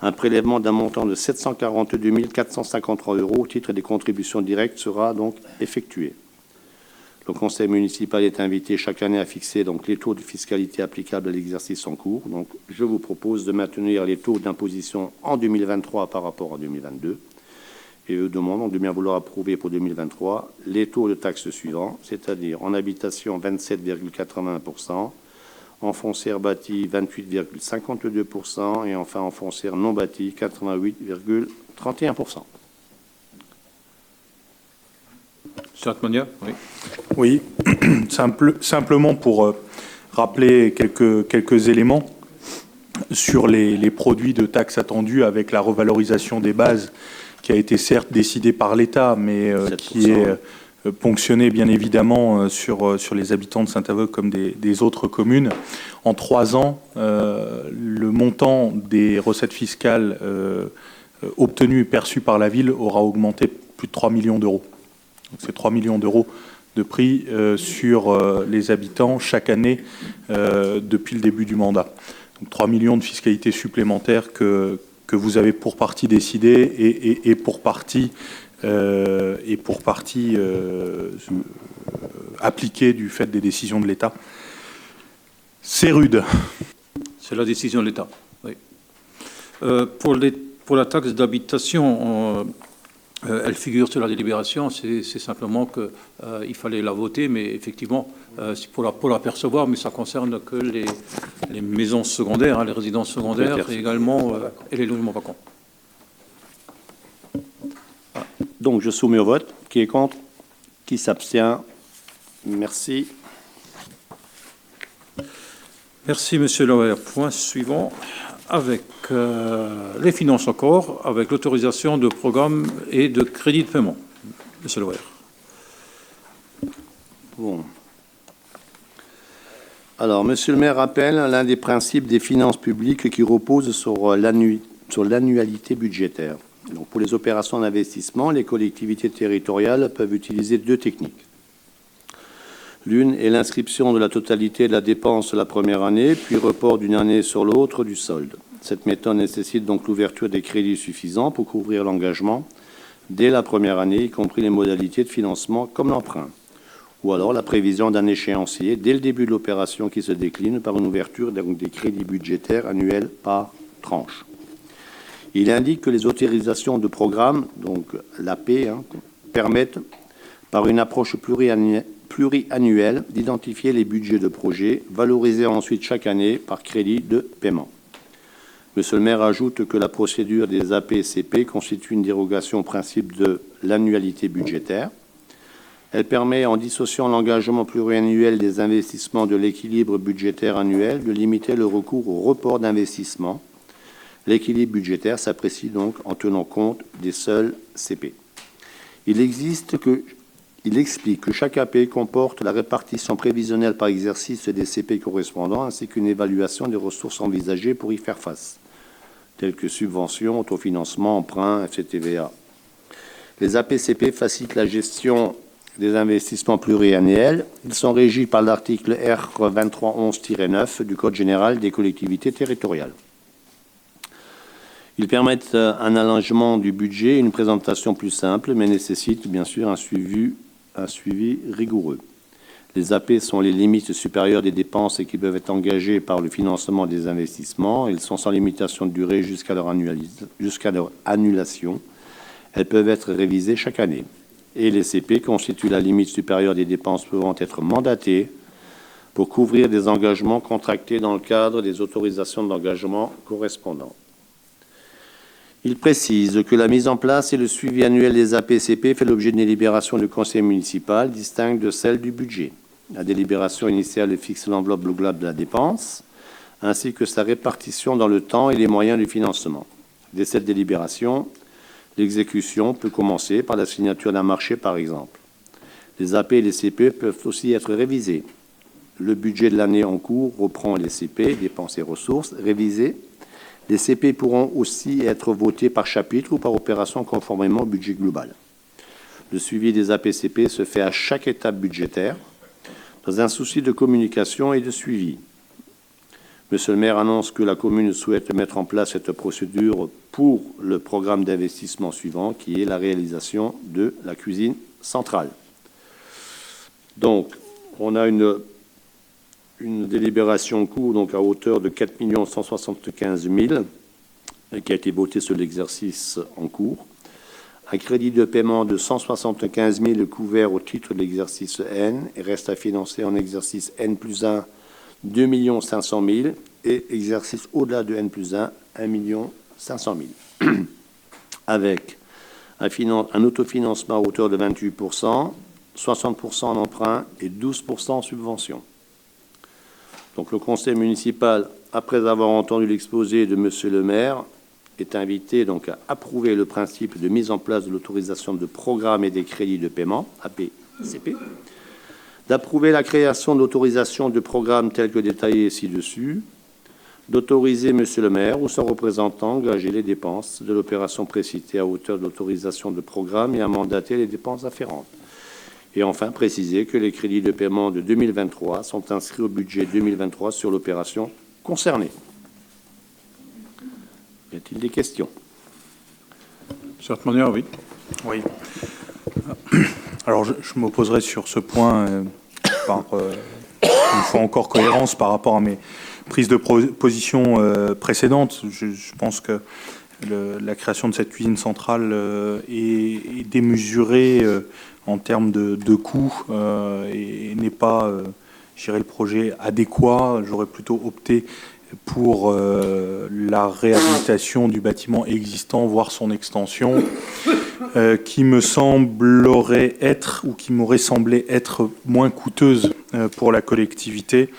Un prélèvement d'un montant de 742 453 € au titre des contributions directes sera donc effectué. Le conseil municipal est invité chaque année à fixer donc les taux de fiscalité applicables à l'exercice en cours. Donc, je vous propose de maintenir les taux d'imposition en 2023 par rapport à 2022. Et eux demandent de bien vouloir approuver pour 2023 les taux de taxes suivants, c'est-à-dire en habitation 27,81%, en foncière bâtie 28,52% et enfin en foncière non bâtie 88,31%. Charles-Monia, oui. Oui, simplement pour rappeler quelques éléments sur les produits de taxes attendus avec la revalorisation des bases qui a été certes décidée par l'État, mais qui est ponctionnée bien évidemment sur les habitants de Saint-Avold comme des autres communes. En 3 ans, le montant des recettes fiscales obtenues et perçues par la ville aura augmenté plus de 3 millions d'euros. C'est 3 millions d'euros de prix sur les habitants chaque année depuis le début du mandat. Donc 3 millions de fiscalité supplémentaires que vous avez pour partie décidé et pour partie appliquée du fait des décisions de l'État. C'est rude. C'est la décision de l'État. Oui. Pour la taxe d'habitation, elle figure sur la délibération, c'est simplement qu'il fallait la voter, mais effectivement, c'est pour la percevoir, mais ça concerne que les maisons secondaires, hein, les résidences secondaires, et également et les logements vacants. Donc, je soumets au vote. Qui est contre? Qui s'abstient? Merci. Merci, Monsieur Lauer. Point suivant. Avec les finances encore, avec l'autorisation de programmes et de crédits de paiement. Monsieur Lauer. Bon. Alors, Monsieur le maire rappelle l'un des principes des finances publiques qui repose sur l'annualité budgétaire. Donc, pour les opérations d'investissement, les collectivités territoriales peuvent utiliser 2 techniques. L'une est l'inscription de la totalité de la dépense la première année, puis report d'une année sur l'autre du solde. Cette méthode nécessite donc l'ouverture des crédits suffisants pour couvrir l'engagement dès la première année, y compris les modalités de financement comme l'emprunt, ou alors la prévision d'un échéancier dès le début de l'opération qui se décline par une ouverture des crédits budgétaires annuels par tranche. Il indique que les autorisations de programme, donc l'AP, permettent, par une approche pluriannuelle, d'identifier les budgets de projet, valorisés ensuite chaque année par crédit de paiement. Monsieur le maire ajoute que la procédure des APCP constitue une dérogation au principe de l'annualité budgétaire. Elle permet, en dissociant l'engagement pluriannuel des investissements de l'équilibre budgétaire annuel, de limiter le recours au report d'investissement. L'équilibre budgétaire s'apprécie donc en tenant compte des seuls CP. Il explique que chaque AP comporte la répartition prévisionnelle par exercice des CP correspondants ainsi qu'une évaluation des ressources envisagées pour y faire face, telles que subventions, autofinancement, emprunts, FCTVA. Les APCP facilitent la gestion des investissements pluriannuels. Ils sont régis par l'article R 2311-9 du Code général des collectivités territoriales. Ils permettent un allègement du budget et une présentation plus simple, mais nécessitent bien sûr un suivi rigoureux. Les AP sont les limites supérieures des dépenses et qui peuvent être engagées par le financement des investissements. Ils sont sans limitation de durée jusqu'à leur annulation. Elles peuvent être révisées chaque année. Et les CP constituent la limite supérieure des dépenses pouvant être mandatées pour couvrir des engagements contractés dans le cadre des autorisations d'engagement correspondantes. Il précise que la mise en place et le suivi annuel des APCP fait l'objet d'une délibération du conseil municipal distincte de celle du budget. La délibération initiale fixe l'enveloppe globale de la dépense, ainsi que sa répartition dans le temps et les moyens du financement. Dès cette délibération, l'exécution peut commencer par la signature d'un marché, par exemple. Les AP et les CP peuvent aussi être révisés. Le budget de l'année en cours reprend les CP, dépenses et ressources, révisés. Les CP pourront aussi être votés par chapitre ou par opération conformément au budget global. Le suivi des APCP se fait à chaque étape budgétaire, dans un souci de communication et de suivi. Monsieur le maire annonce que la commune souhaite mettre en place cette procédure pour le programme d'investissement suivant, qui est la réalisation de la cuisine centrale. Donc, on a une délibération en cours donc, à hauteur de 4 175 000 qui a été votée sur l'exercice en cours. Un crédit de paiement de 175 000 couvert au titre de l'exercice N et reste à financer en exercice N+1 2 500 000 et exercice au-delà de N+1 1 500 000 avec un autofinancement à hauteur de 28%, 60% en emprunt et 12% en subvention. Donc le conseil municipal, après avoir entendu l'exposé de monsieur le maire, est invité donc à approuver le principe de mise en place de l'autorisation de programme et des crédits de paiement, APCP, d'approuver la création d'autorisations de programmes tels que détaillés ci-dessus, d'autoriser monsieur le maire ou son représentant à engager les dépenses de l'opération précitée à hauteur de l'autorisation de programme et à mandater les dépenses afférentes. Et enfin, préciser que les crédits de paiement de 2023 sont inscrits au budget 2023 sur l'opération concernée. Y a-t-il des questions? De cette manière, oui. Oui. Alors, je m'opposerai sur ce point par une fois encore cohérence par rapport à mes prises de position précédentes. Je pense que la création de cette cuisine centrale est démesurée en termes de coûts et n'est pas, je dirais, le projet adéquat. J'aurais plutôt opté pour la réhabilitation du bâtiment existant, voire son extension, qui me semblerait être, ou qui m'aurait semblé être moins coûteuse pour la collectivité.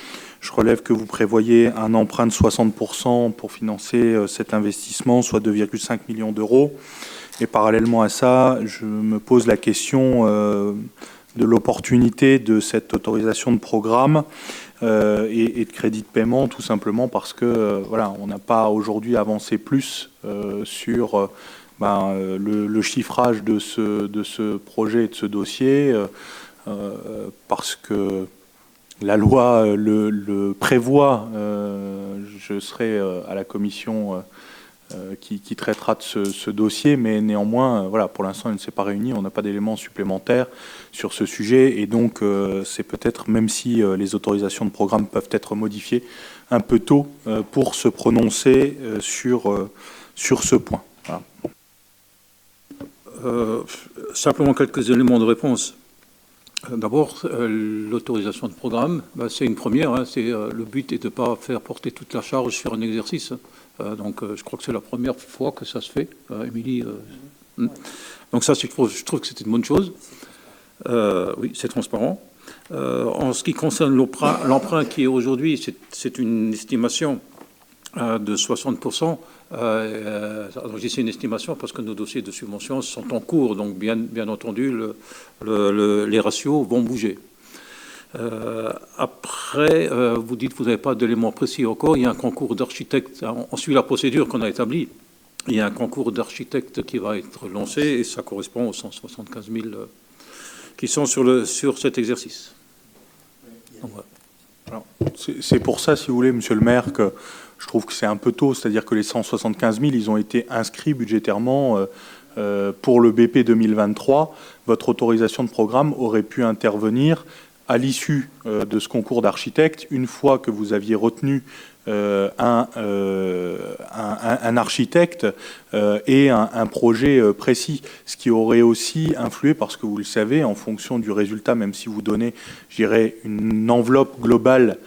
Je relève que vous prévoyez un emprunt de 60% pour financer cet investissement, soit 2,5 millions d'euros. Et parallèlement à ça, je me pose la question de l'opportunité de cette autorisation de programme et de crédit de paiement, tout simplement parce que voilà, on n'a pas aujourd'hui avancé plus sur le chiffrage de ce projet et de ce dossier, parce que la loi le prévoit. Je serai à la commission qui traitera de ce dossier, mais néanmoins, voilà, pour l'instant, elle ne s'est pas réunie. On n'a pas d'éléments supplémentaires sur ce sujet, et donc c'est peut-être, même si les autorisations de programme peuvent être modifiées, un peu tôt pour se prononcer sur ce point. Voilà. Simplement quelques éléments de réponse. D'abord, l'autorisation de programme, c'est une première. Le but est de ne pas faire porter toute la charge sur un exercice. Donc, je crois que c'est la première fois que ça se fait, Émilie. Donc ça, je trouve que c'est une bonne chose. Oui, c'est transparent. En ce qui concerne l'emprunt qui est aujourd'hui, c'est une estimation de 60%. Alors, je dis c'est une estimation parce que nos dossiers de subvention sont en cours, donc bien entendu, les ratios vont bouger. Après, vous dites que vous n'avez pas d'éléments précis encore. Il y a un concours d'architectes. On suit la procédure qu'on a établie. Il y a un concours d'architectes qui va être lancé et ça correspond aux 175 000 qui sont sur cet exercice. Donc, voilà. C'est pour ça, si vous voulez, monsieur le maire, que je trouve que c'est un peu tôt. C'est-à-dire que les 175 000, ils ont été inscrits budgétairement pour le BP 2023. Votre autorisation de programme aurait pu intervenir à l'issue de ce concours d'architectes, une fois que vous aviez retenu un architecte et un projet précis, ce qui aurait aussi influé, parce que vous le savez, en fonction du résultat, même si vous donnez, je dirais, une enveloppe globale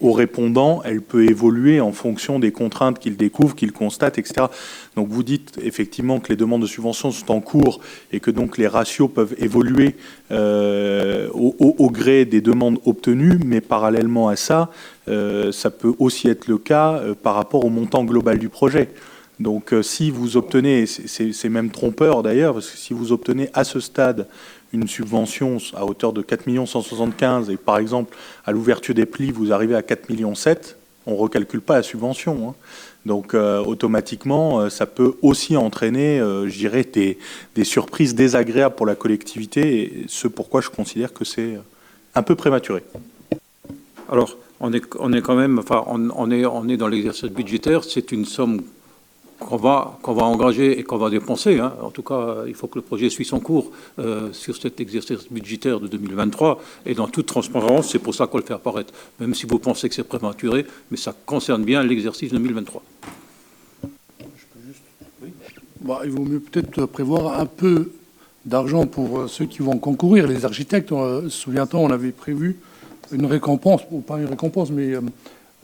au répondant, elle peut évoluer en fonction des contraintes qu'il découvre, qu'il constate, etc. Donc vous dites effectivement que les demandes de subvention sont en cours et que donc les ratios peuvent évoluer au gré des demandes obtenues, mais parallèlement à ça, ça peut aussi être le cas par rapport au montant global du projet. Donc si vous obtenez, c'est même trompeur d'ailleurs, parce que si vous obtenez à ce stade une subvention à hauteur de 4 175 000 et par exemple à l'ouverture des plis vous arrivez à 4 7 millions, on ne recalcule pas la subvention. Hein. Donc automatiquement ça peut aussi entraîner, je dirais, des surprises désagréables pour la collectivité, et ce pourquoi je considère que c'est un peu prématuré. Alors, on est quand même, enfin, on est dans l'exercice budgétaire. C'est une somme qu'on va engager et qu'on va dépenser, hein. En tout cas, il faut que le projet suive son cours sur cet exercice budgétaire de 2023. Et dans toute transparence, c'est pour ça qu'on le fait apparaître. Même si vous pensez que c'est prématuré, mais ça concerne bien l'exercice 2023. Bah, il vaut mieux peut-être prévoir un peu d'argent pour ceux qui vont concourir. Les architectes, souviens-toi, on avait prévu une récompense, ou pas une récompense, mais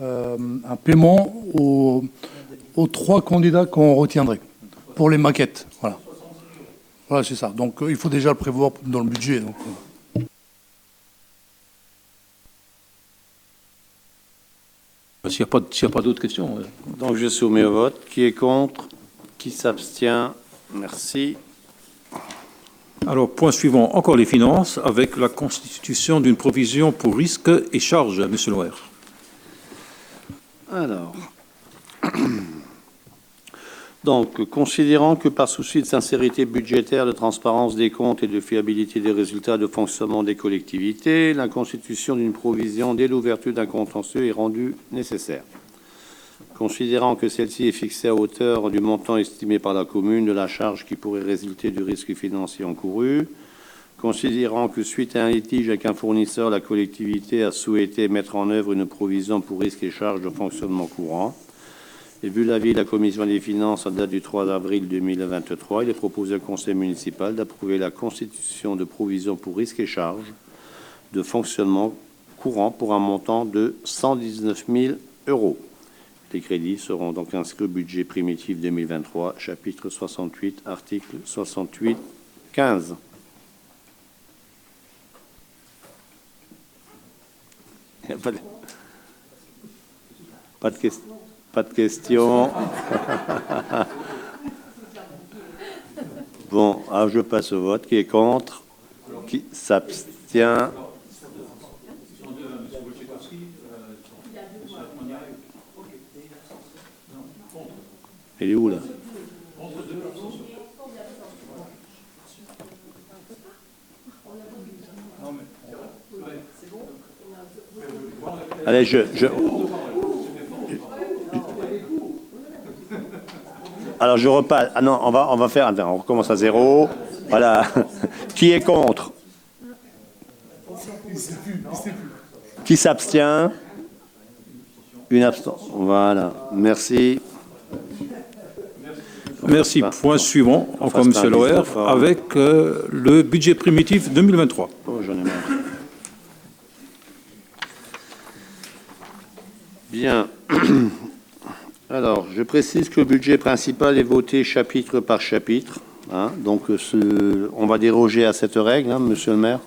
un paiement aux 3 candidats qu'on retiendrait pour les maquettes. Voilà, voilà, c'est ça. Donc il faut déjà le prévoir dans le budget. Donc. S'il n'y a pas d'autres questions. Donc je soumets au vote. Qui est contre? Qui s'abstient? Merci. Alors, point suivant, encore les finances, avec la constitution d'une provision pour risques et charges, Monsieur Loer. Alors, donc, considérant que par souci de sincérité budgétaire, de transparence des comptes et de fiabilité des résultats de fonctionnement des collectivités, la constitution d'une provision dès l'ouverture d'un contentieux est rendue nécessaire. Considérant que celle-ci est fixée à hauteur du montant estimé par la commune de la charge qui pourrait résulter du risque financier encouru, considérant que suite à un litige avec un fournisseur, la collectivité a souhaité mettre en œuvre une provision pour risques et charges de fonctionnement courant, et vu l'avis de la Commission des finances en date du 3 avril 2023, il est proposé au Conseil municipal d'approuver la constitution de provision pour risques et charges de fonctionnement courant pour un montant de 119 000 €. Les crédits seront donc inscrits au budget primitif 2023, chapitre 68, article 68, 15. Il n'y a pas de questions. Bon, alors je passe au vote. Qui est contre? Qui s'abstient? Elle est où, là? Allez, Alors, je repasse. Ah non, on va faire... On recommence à 0. Voilà. Qui est contre? Qui s'abstient? Une abstention. Voilà. Merci. Merci. Point suivant, encore M. Loer, avec le budget primitif 2023. Oh, j'en ai marre. Bien. Alors, je précise que le budget principal est voté chapitre par chapitre. Hein, donc, on va déroger à cette règle, hein, Monsieur le maire.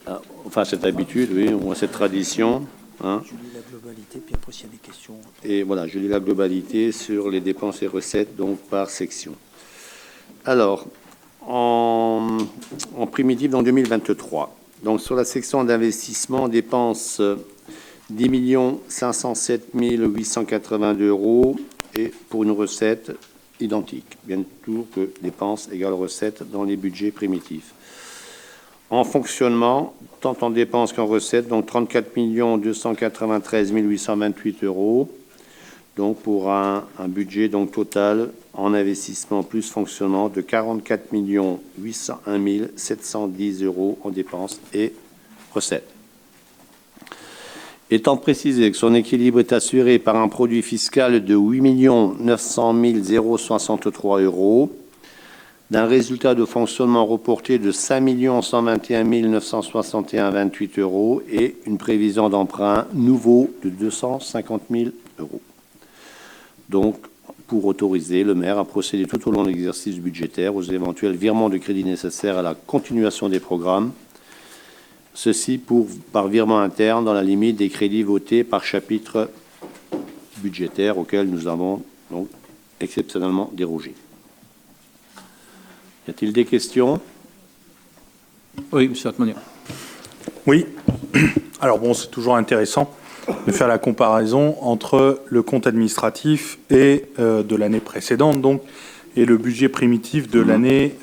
Ah, enfin, cette habitude, oui, ou à cette tradition. Hein. Je lis la globalité, puis après, s'il y a des questions. Et voilà, je lis la globalité sur les dépenses et recettes, donc par section. Alors, en primitif, dans 2023, donc sur la section d'investissement, on dépense 10 507 882 € et pour une recette identique, bien toujours que dépenses égale recettes dans les budgets primitifs. En fonctionnement, tant en dépenses qu'en recettes, donc 34 293 828 €, donc pour un budget donc total en investissement plus fonctionnement de 44 801 710 € en dépenses et recettes. Étant précisé que son équilibre est assuré par un produit fiscal de 8 900 063 €, d'un résultat de fonctionnement reporté de 5 121 961,28 € et une prévision d'emprunt nouveau de 250 000 €. Donc, pour autoriser le maire à procéder tout au long de l'exercice budgétaire aux éventuels virements de crédit nécessaires à la continuation des programmes, ceci par virement interne dans la limite des crédits votés par chapitre budgétaire auquel nous avons donc exceptionnellement dérogé. Y a-t-il des questions? Oui, M. Atmania. Oui. Alors bon, c'est toujours intéressant de faire la comparaison entre le compte administratif et de l'année précédente, donc, et le budget primitif de l'année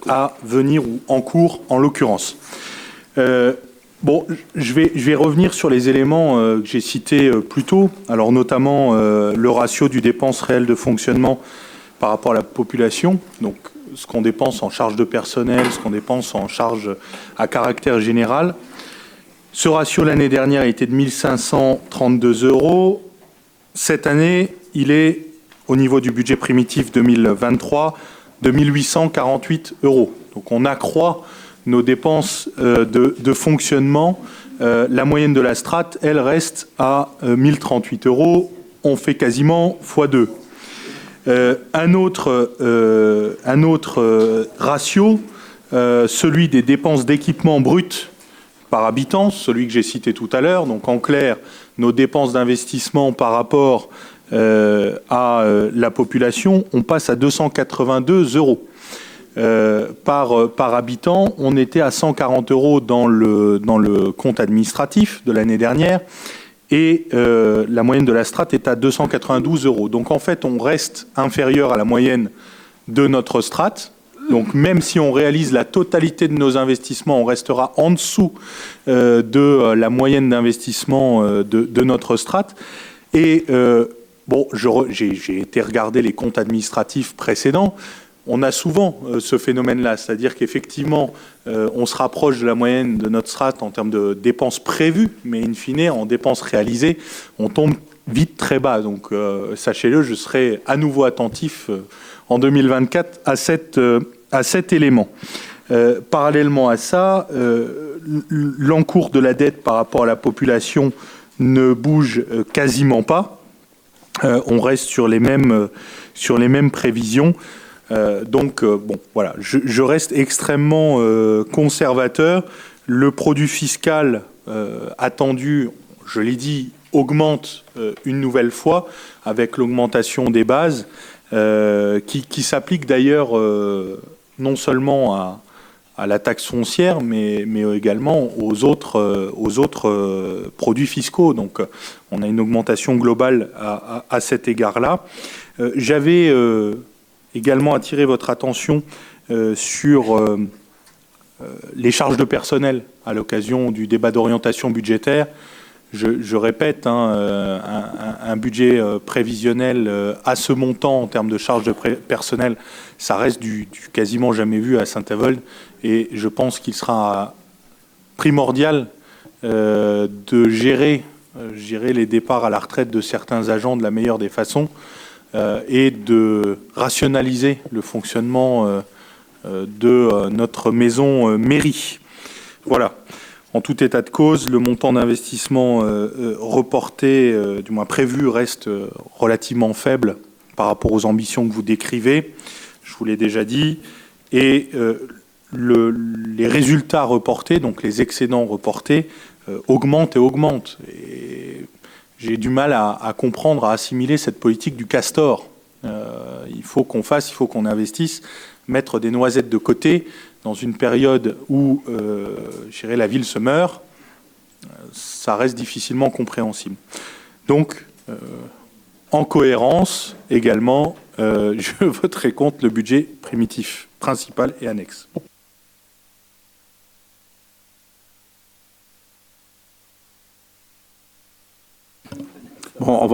à venir ou en cours, en l'occurrence. Bon, je vais revenir sur les éléments que j'ai cités plus tôt, alors notamment le ratio du dépense réelle de fonctionnement par rapport à la population, donc ce qu'on dépense en charge de personnel, ce qu'on dépense en charge à caractère général. Ce ratio l'année dernière était de 1 532 €. Cette année, il est au niveau du budget primitif 2023 de 1 848 €. Donc on accroît nos dépenses de fonctionnement. La moyenne de la strate, elle reste à 1 038 €. On fait quasiment x2. Un autre ratio, celui des dépenses d'équipement brut par habitant, celui que j'ai cité tout à l'heure. Donc en clair, nos dépenses d'investissement par rapport à la population, on passe à 282 € par habitant. On était à 140 € dans le compte administratif de l'année dernière. Et la moyenne de la strate est à 292 €. Donc en fait, on reste inférieur à la moyenne de notre strate. Donc même si on réalise la totalité de nos investissements, on restera en dessous de la moyenne d'investissement de notre strate. Et bon, j'ai été regarder les comptes administratifs précédents. On a souvent ce phénomène-là, c'est-à-dire qu'effectivement, on se rapproche de la moyenne de notre strate en termes de dépenses prévues, mais in fine, en dépenses réalisées, on tombe vite très bas. Donc, sachez-le, je serai à nouveau attentif en 2024 à cet élément. Parallèlement à ça, l'encours de la dette par rapport à la population ne bouge quasiment pas. On reste sur les mêmes prévisions. Donc, bon, voilà, je reste extrêmement conservateur. Le produit fiscal attendu, je l'ai dit, augmente une nouvelle fois avec l'augmentation des bases qui s'applique d'ailleurs non seulement à la taxe foncière, mais également aux autres produits fiscaux. Donc, on a une augmentation globale à cet égard-là. J'avais également attirer votre attention sur les charges de personnel à l'occasion du débat d'orientation budgétaire. Je répète, un budget prévisionnel à ce montant en termes de charges de personnel, ça reste du quasiment jamais vu à Saint-Avold, et je pense qu'il sera primordial de gérer les départs à la retraite de certains agents de la meilleure des façons, et de rationaliser le fonctionnement de notre maison mairie. Voilà. En tout état de cause, le montant d'investissement reporté, du moins prévu, reste relativement faible par rapport aux ambitions que vous décrivez. Je vous l'ai déjà dit. Et les résultats reportés, donc les excédents reportés, augmentent et augmentent. Et j'ai du mal à comprendre, à assimiler cette politique du castor. Il faut qu'on investisse, mettre des noisettes de côté dans une période où, je dirais, la ville se meurt. Ça reste difficilement compréhensible. Donc, en cohérence, également, je voterai contre le budget primitif, principal et annexe. Bon, on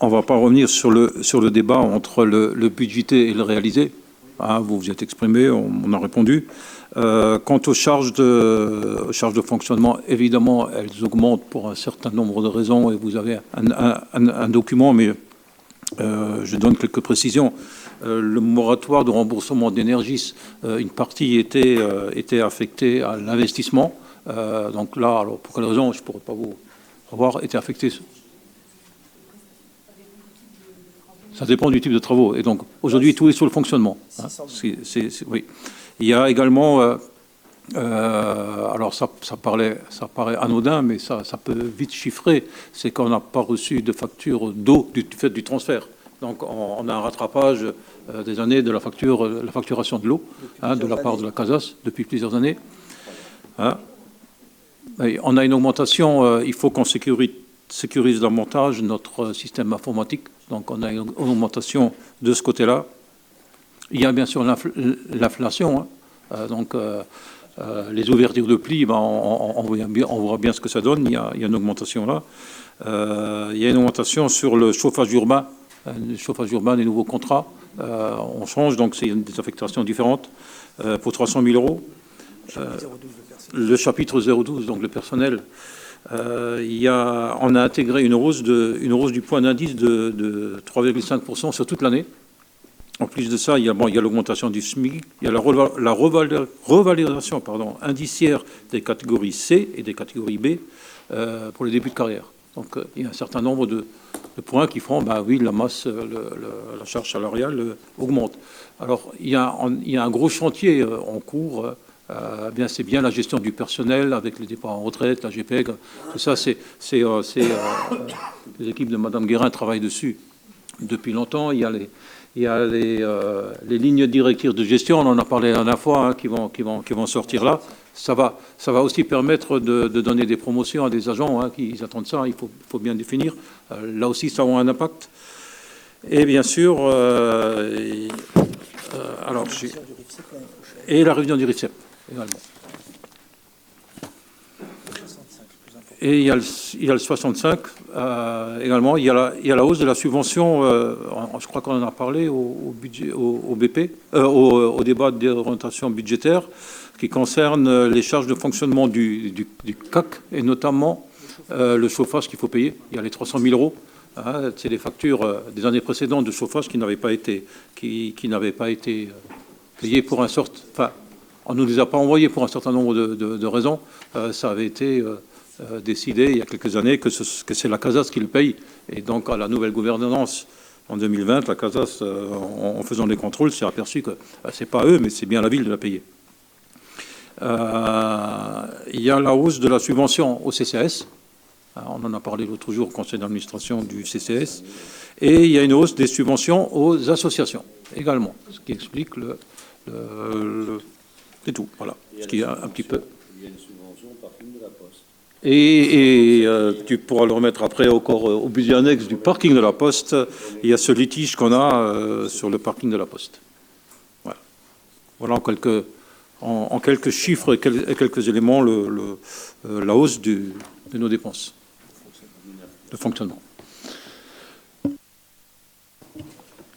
va pas revenir sur le débat entre le budgété et le réalisé. Ah, vous vous êtes exprimé, on a répondu. Quant aux charges de fonctionnement, évidemment, elles augmentent pour un certain nombre de raisons, et vous avez un document, mais je donne quelques précisions. Le moratoire de remboursement d'Énergis, une partie était affectée à l'investissement. Donc là, alors pour quelle raison, je ne pourrais pas vous revoir, était affecté. Ça dépend du type de travaux. Et donc, aujourd'hui, tout est sur le fonctionnement. Hein. Oui. Il y a également... alors, ça paraît anodin, mais ça peut vite chiffrer. C'est qu'on n'a pas reçu de facture d'eau du fait du transfert. Donc, on a un rattrapage des années de la facturation de l'eau, hein, de la part de la CASAS, depuis plusieurs années. Hein. On a une augmentation. Il faut qu'on sécurise davantage notre système informatique. Donc, on a une augmentation de ce côté-là. Il y a bien sûr l'inflation. Hein. Donc, les ouvertures de plis, ben, on voit bien ce que ça donne. Il y a une augmentation là. Il y a une augmentation sur le chauffage urbain, des nouveaux contrats. On change, donc c'est des affectations différentes pour 300 000 euros. Le chapitre 012, donc le personnel. On a intégré une hausse du point d'indice de 3,5% sur toute l'année. En plus de ça, il y a l'augmentation du SMIC, il y a la revalorisation indiciaire des catégories C et des catégories B pour les débuts de carrière. Donc il y a un certain nombre de points qui font, oui, la masse, la charge salariale augmente. Alors il y a un gros chantier en cours. C'est bien la gestion du personnel avec les départs en retraite, la GPEG, tout ça, les équipes de Madame Guérin travaillent dessus depuis longtemps. Il y a les lignes directrices de gestion, on en a parlé la dernière fois, qui vont sortir là. Ça va aussi permettre de donner des promotions à des agents qui attendent ça. Il faut bien définir. Là aussi, ça a un impact. Et bien sûr, et la révision du RIFSEP également. Et il y a le 65 également. Il y a la hausse de la subvention. Je crois qu'on en a parlé au BP, au débat d'orientation budgétaire, qui concerne les charges de fonctionnement du CAC et notamment le chauffage qu'il faut payer. Il y a les 300 000 euros. C'est les factures des années précédentes de chauffage qui n'avaient pas été payées pour un sort. Enfin, on ne nous les a pas envoyées pour un certain nombre de raisons. Ça avait été décidé il y a quelques années que c'est la CASAS qui le paye. Et donc, à la nouvelle gouvernance en 2020, la CASAS, en faisant des contrôles, s'est aperçu que c'est pas eux, mais c'est bien la ville de la payer. Il y a la hausse de la subvention au CCAS. On en a parlé l'autre jour au conseil d'administration du CCS. Et il y a une hausse des subventions aux associations également, ce qui explique c'est tout. Voilà. Ce qui est un petit peu. Il y a une subvention au parking de la Poste. Et tu pourras le remettre après encore au budget annexe du parking de la Poste. Il y a ce litige qu'on a sur le parking de la Poste. Voilà en quelques chiffres et quelques éléments la hausse de nos dépenses de fonctionnement.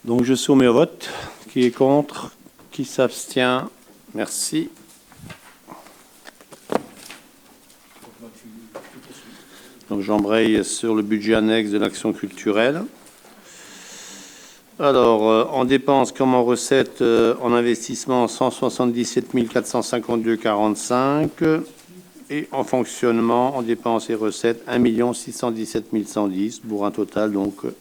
Donc je soumets au vote. Qui est contre? Qui s'abstient? Merci. Donc j'embraye sur le budget annexe de l'action culturelle. Alors, en dépenses comme en recettes, en investissement, 177 452,45. Et en fonctionnement, en dépenses et recettes, 1 617 110, pour un total donc de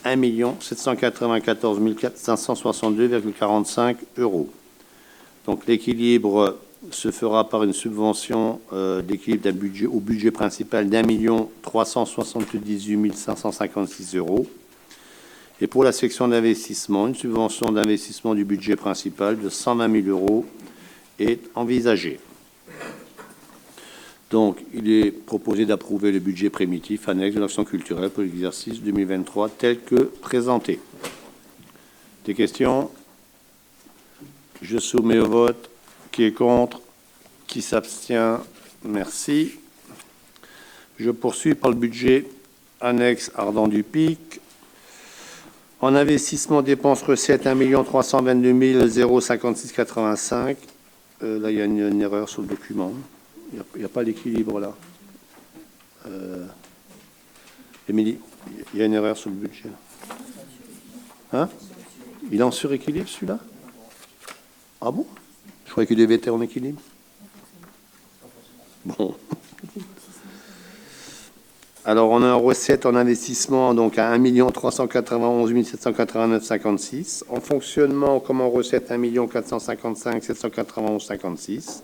1 794 562,45 euros. Donc l'équilibre se fera par une subvention d'équilibre au budget principal d'1 378 556 euros. Et pour la section d'investissement, une subvention d'investissement du budget principal de 120 000 euros est envisagée. Donc, il est proposé d'approuver le budget primitif annexe de l'action culturelle pour l'exercice 2023 tel que présenté. Des questions? Je soumets au vote. Qui est contre? Qui s'abstient? Merci. Je poursuis par le budget annexe Ardent du Pic. En investissement, dépenses, recettes, 1 322 056,85. Là, il y a une erreur sur le document. Il n'y a pas l'équilibre là. Émilie, il y a une erreur sur le budget. Hein? Il est en suréquilibre celui-là? Ah bon? Je croyais qu'il devait être en équilibre. Bon. Alors, on a un recette en investissement donc à 1 391 789,56. En fonctionnement, comme en recette, 1 455 791,56.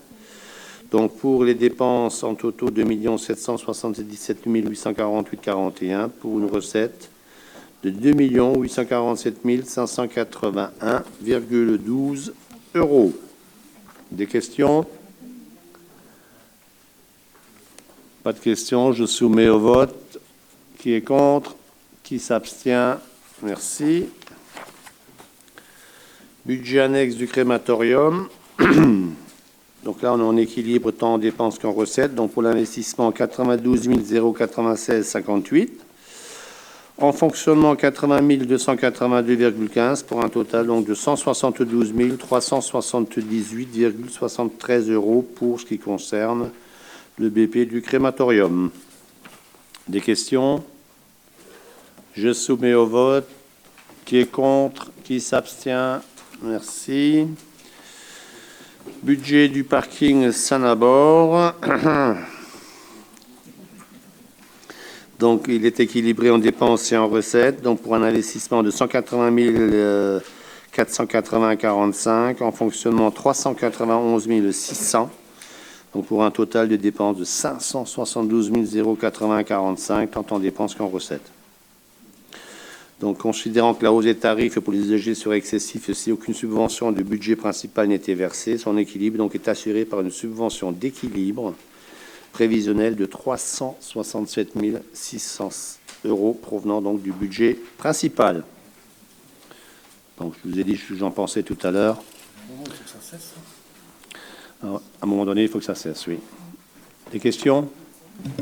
Donc, pour les dépenses en totaux, 2 777 848,41 pour une recette de 2 847 581,12 euros. Des questions? Pas de questions. Je soumets au vote. Qui est contre? Qui s'abstient? Merci. Budget annexe du crématorium. Donc là, on est en équilibre tant en dépenses qu'en recettes. Donc pour l'investissement, 92 096,58. En fonctionnement, 80 282,15 pour un total donc de 172 378,73 euros pour ce qui concerne le BP du crématorium. Des questions? Je soumets au vote. Qui est contre? Qui s'abstient? Merci. Budget du parking Saint-Nabord. Donc, il est équilibré en dépenses et en recettes. Donc, pour un investissement de 180 480,45, en fonctionnement 391 600. Donc, pour un total de dépenses de 572 080,45, tant en dépenses qu'en recettes. Donc, considérant que la hausse des tarifs pour les usagers serait excessive si aucune subvention du budget principal n'était versée, son équilibre donc est assuré par une subvention d'équilibre prévisionnelle de 367 600 euros provenant donc du budget principal. Donc, je vous ai dit ce que j'en pensais tout à l'heure. Alors, à un moment donné, il faut que ça cesse, oui. Des questions?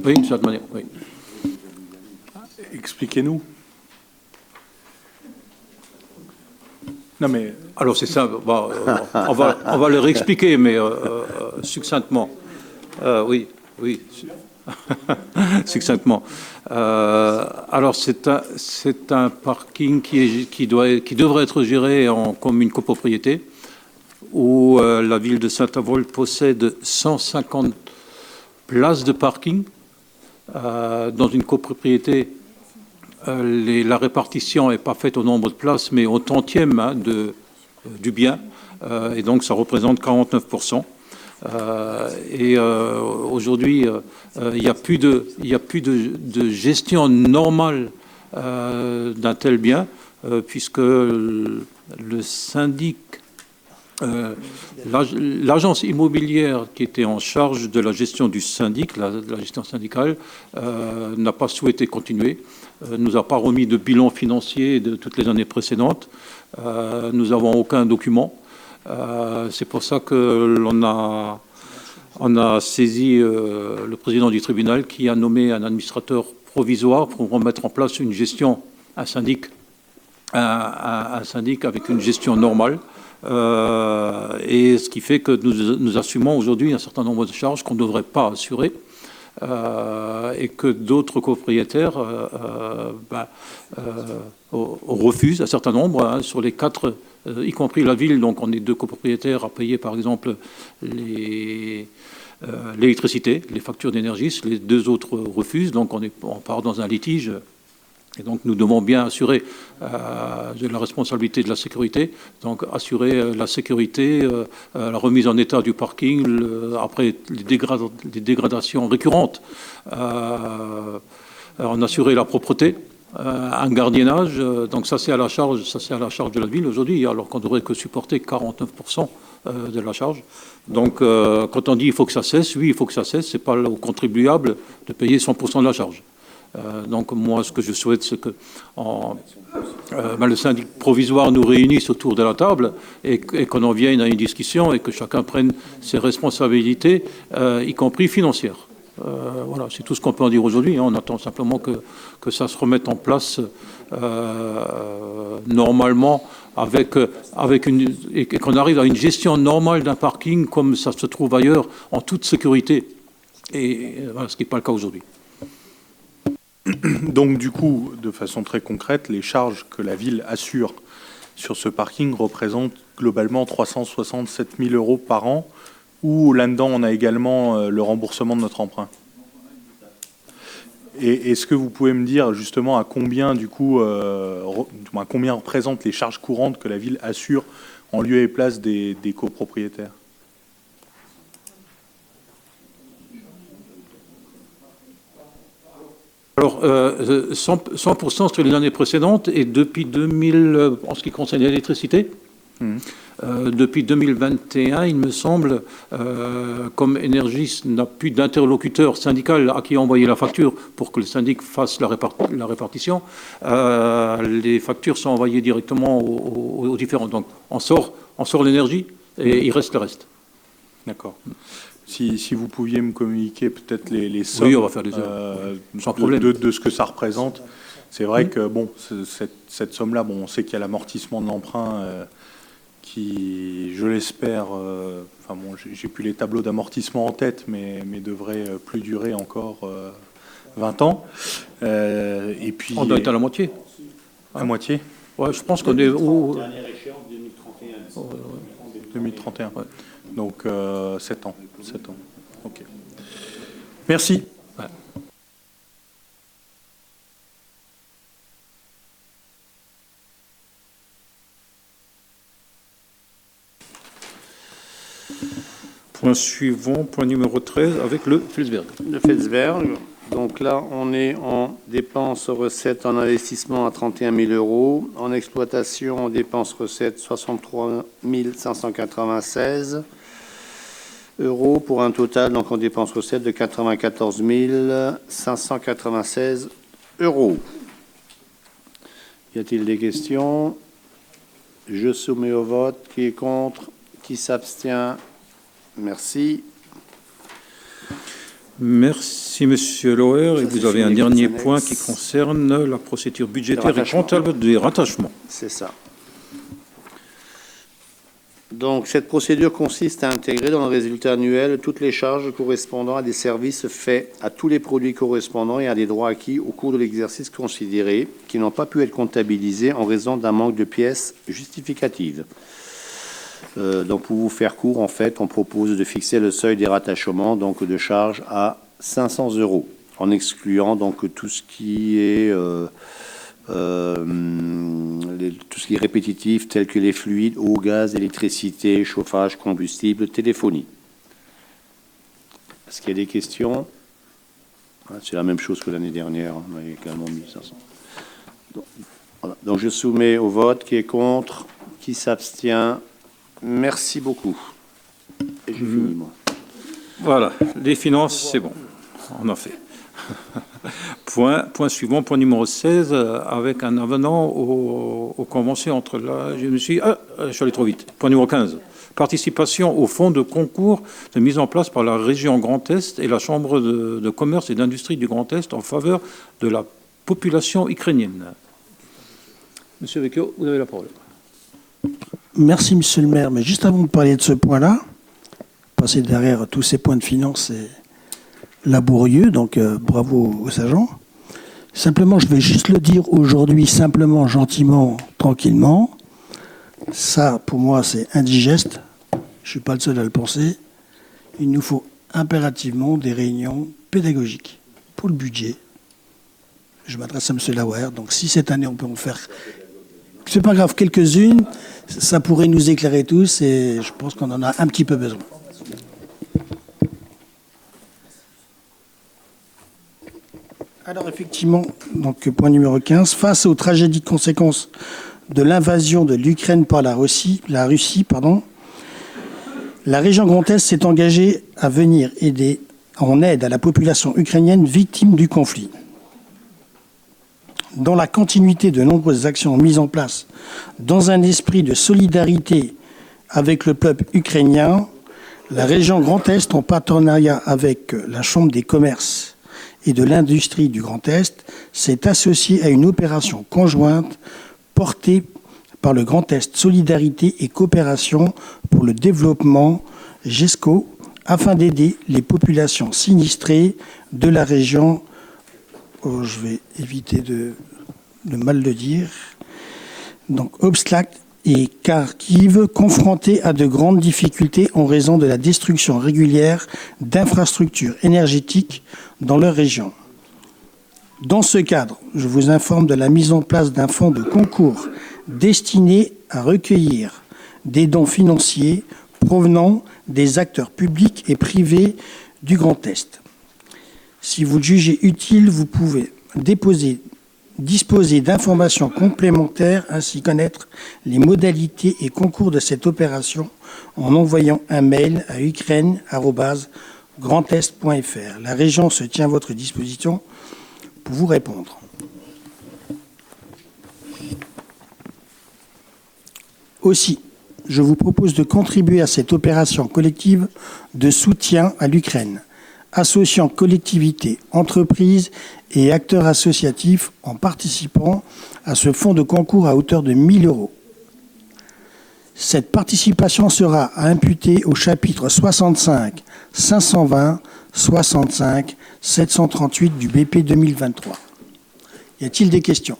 Oui, de cette manière, oui. Expliquez-nous. Non, mais Alors, c'est ça. Bon, on va le réexpliquer, mais succinctement. Oui. Succinctement. Alors, c'est un parking qui devrait être géré en commune copropriété, où la ville de Saint-Avold possède 150 places de parking. Dans une copropriété, la répartition n'est pas faite au nombre de places, mais au tantième du bien. Et donc, ça représente 49%. Aujourd'hui, il n'y a plus de gestion normale d'un tel bien, puisque le syndic, l'agence immobilière qui était en charge de la gestion du syndic, de la gestion syndicale, n'a pas souhaité continuer, nous a pas remis de bilan financier de toutes les années précédentes. Nous n'avons aucun document. C'est pour ça que on a saisi le président du tribunal qui a nommé un administrateur provisoire pour remettre en place une gestion, un syndic avec une gestion normale. Et ce qui fait que nous assumons aujourd'hui un certain nombre de charges qu'on ne devrait pas assurer. Et que d'autres copropriétaires refusent un certain nombre, sur les 4, y compris la ville. Donc on est 2 copropriétaires à payer par exemple l'électricité, les factures d'énergie. Les 2 autres refusent, donc on part dans un litige. Et donc nous devons bien assurer la responsabilité de la sécurité, donc assurer la sécurité, la remise en état du parking, après les dégradations récurrentes, en assurer la propreté, un gardiennage. Donc ça c'est à la charge de la ville aujourd'hui, alors qu'on devrait que supporter 49% de la charge. Donc quand on dit il faut que ça cesse, oui il faut que ça cesse. C'est pas au contribuable de payer 100% de la charge. Donc moi, ce que je souhaite, c'est que le syndic provisoire nous réunisse autour de la table et qu'on en vienne à une discussion et que chacun prenne ses responsabilités, y compris financières. Voilà, c'est tout ce qu'on peut en dire aujourd'hui. On attend simplement que ça se remette en place normalement et qu'on arrive à une gestion normale d'un parking comme ça se trouve ailleurs, en toute sécurité. Et voilà, ce qui n'est pas le cas aujourd'hui. donc, du coup, de façon très concrète, les charges que la ville assure sur ce parking représentent globalement 367 000 euros par an, ou là-dedans, on a également le remboursement de notre emprunt. Et est-ce que vous pouvez me dire justement à combien, du coup, à combien représentent les charges courantes que la ville assure en lieu et place des copropriétaires ? Alors, 100% sur les années précédentes et depuis 2000, en ce qui concerne l'électricité, depuis 2021, il me semble, comme Énergis n'a plus d'interlocuteur syndical à qui envoyer la facture pour que le syndic fasse la répartition, les factures sont envoyées directement aux différents. Donc, on sort l'énergie et il reste le reste. D'accord. Si vous pouviez me communiquer peut-être les sommes Oui, on va faire des sans problème. de ce que ça représente. C'est vrai que bon, cette somme-là, bon, on sait qu'il y a l'amortissement de l'emprunt qui, je l'espère, enfin bon, j'ai plus les tableaux d'amortissement en tête, mais devrait plus durer encore 20 ans. Et puis On doit être à la moitié. à moitié. Ouais, je pense qu'on est au... Dernière échéance 2031. 2031. Ouais. Donc 7 ans. 7 ans. Ok. Merci. Ouais. Point suivant, point numéro 13, avec le Felsberg. De Felsberg. Donc là, on est en dépenses recettes en investissement à 31 000 euros. En exploitation, en dépenses recettes 63 596 euros pour un total, donc en dépenses recettes, de 94 596 euros. Y a-t-il des questions? Je soumets au vote. Qui est contre? Qui s'abstient? Merci. Merci, Monsieur Loher. Et vous avez un dernier point qui concerne la procédure budgétaire et comptable des rattachements. C'est ça. Donc, cette procédure consiste à intégrer dans le résultat annuel toutes les charges correspondant à des services faits à tous les produits correspondants et à des droits acquis au cours de l'exercice considéré qui n'ont pas pu être comptabilisés en raison d'un manque de pièces justificatives. Donc, pour vous faire court, en fait, on propose de fixer le seuil des rattachements, donc de charges, à 500 euros, en excluant donc tout ce qui est répétitif, tel que les fluides, eau, gaz, électricité, chauffage, combustible, téléphonie. Est-ce qu'il y a des questions? C'est la même chose que l'année dernière, on a également mis 500. Donc, je soumets au vote. Qui est contre? Qui s'abstient? Merci beaucoup. Et j'ai fini, moi. Voilà, les finances, c'est bon, on a fait. Point suivant, point numéro 16, avec un avenant aux conventions entre la... je suis allé trop vite. Point numéro 15, participation au fonds de concours de mise en place par la région Grand Est et la Chambre de commerce et d'industrie du Grand Est en faveur de la population ukrainienne. Monsieur Vecchio, vous avez la parole. Merci, monsieur le maire. Mais juste avant de parler de ce point-là, passer derrière tous ces points de finance, c'est laborieux, donc bravo aux agents. Simplement, je vais juste le dire aujourd'hui, simplement, gentiment, tranquillement. Ça, pour moi, c'est indigeste. Je ne suis pas le seul à le penser. Il nous faut impérativement des réunions pédagogiques pour le budget. Je m'adresse à monsieur Lauer. Donc, si cette année, on peut en faire... C'est pas grave, quelques-unes, ça pourrait nous éclairer tous et je pense qu'on en a un petit peu besoin. Alors effectivement, donc point numéro 15, face aux tragédies de conséquences de l'invasion de l'Ukraine par la Russie, la région Grand Est s'est engagée à venir aider en aide à la population ukrainienne victime du conflit. Dans la continuité de nombreuses actions mises en place dans un esprit de solidarité avec le peuple ukrainien, la région Grand Est, en partenariat avec la Chambre des commerces et de l'industrie du Grand Est, s'est associée à une opération conjointe portée par le Grand Est Solidarité et Coopération pour le développement, GESCO, afin d'aider les populations sinistrées de la région. Je vais éviter de mal le dire. Donc, Obstlak et Kharkiv, confrontés à de grandes difficultés en raison de la destruction régulière d'infrastructures énergétiques dans leur région. Dans ce cadre, je vous informe de la mise en place d'un fonds de concours destiné à recueillir des dons financiers provenant des acteurs publics et privés du Grand Est. Si vous le jugez utile, vous pouvez disposer d'informations complémentaires ainsi connaître les modalités et concours de cette opération en envoyant un mail à ukraine@grandest.fr. La région se tient à votre disposition pour vous répondre. Aussi, je vous propose de contribuer à cette opération collective de soutien à l'Ukraine, associant collectivités, entreprises et acteurs associatifs en participant à ce fonds de concours à hauteur de 1 000 €. Cette participation sera à imputer au chapitre 65 520 65 738 du BP 2023. Y a-t-il des questions?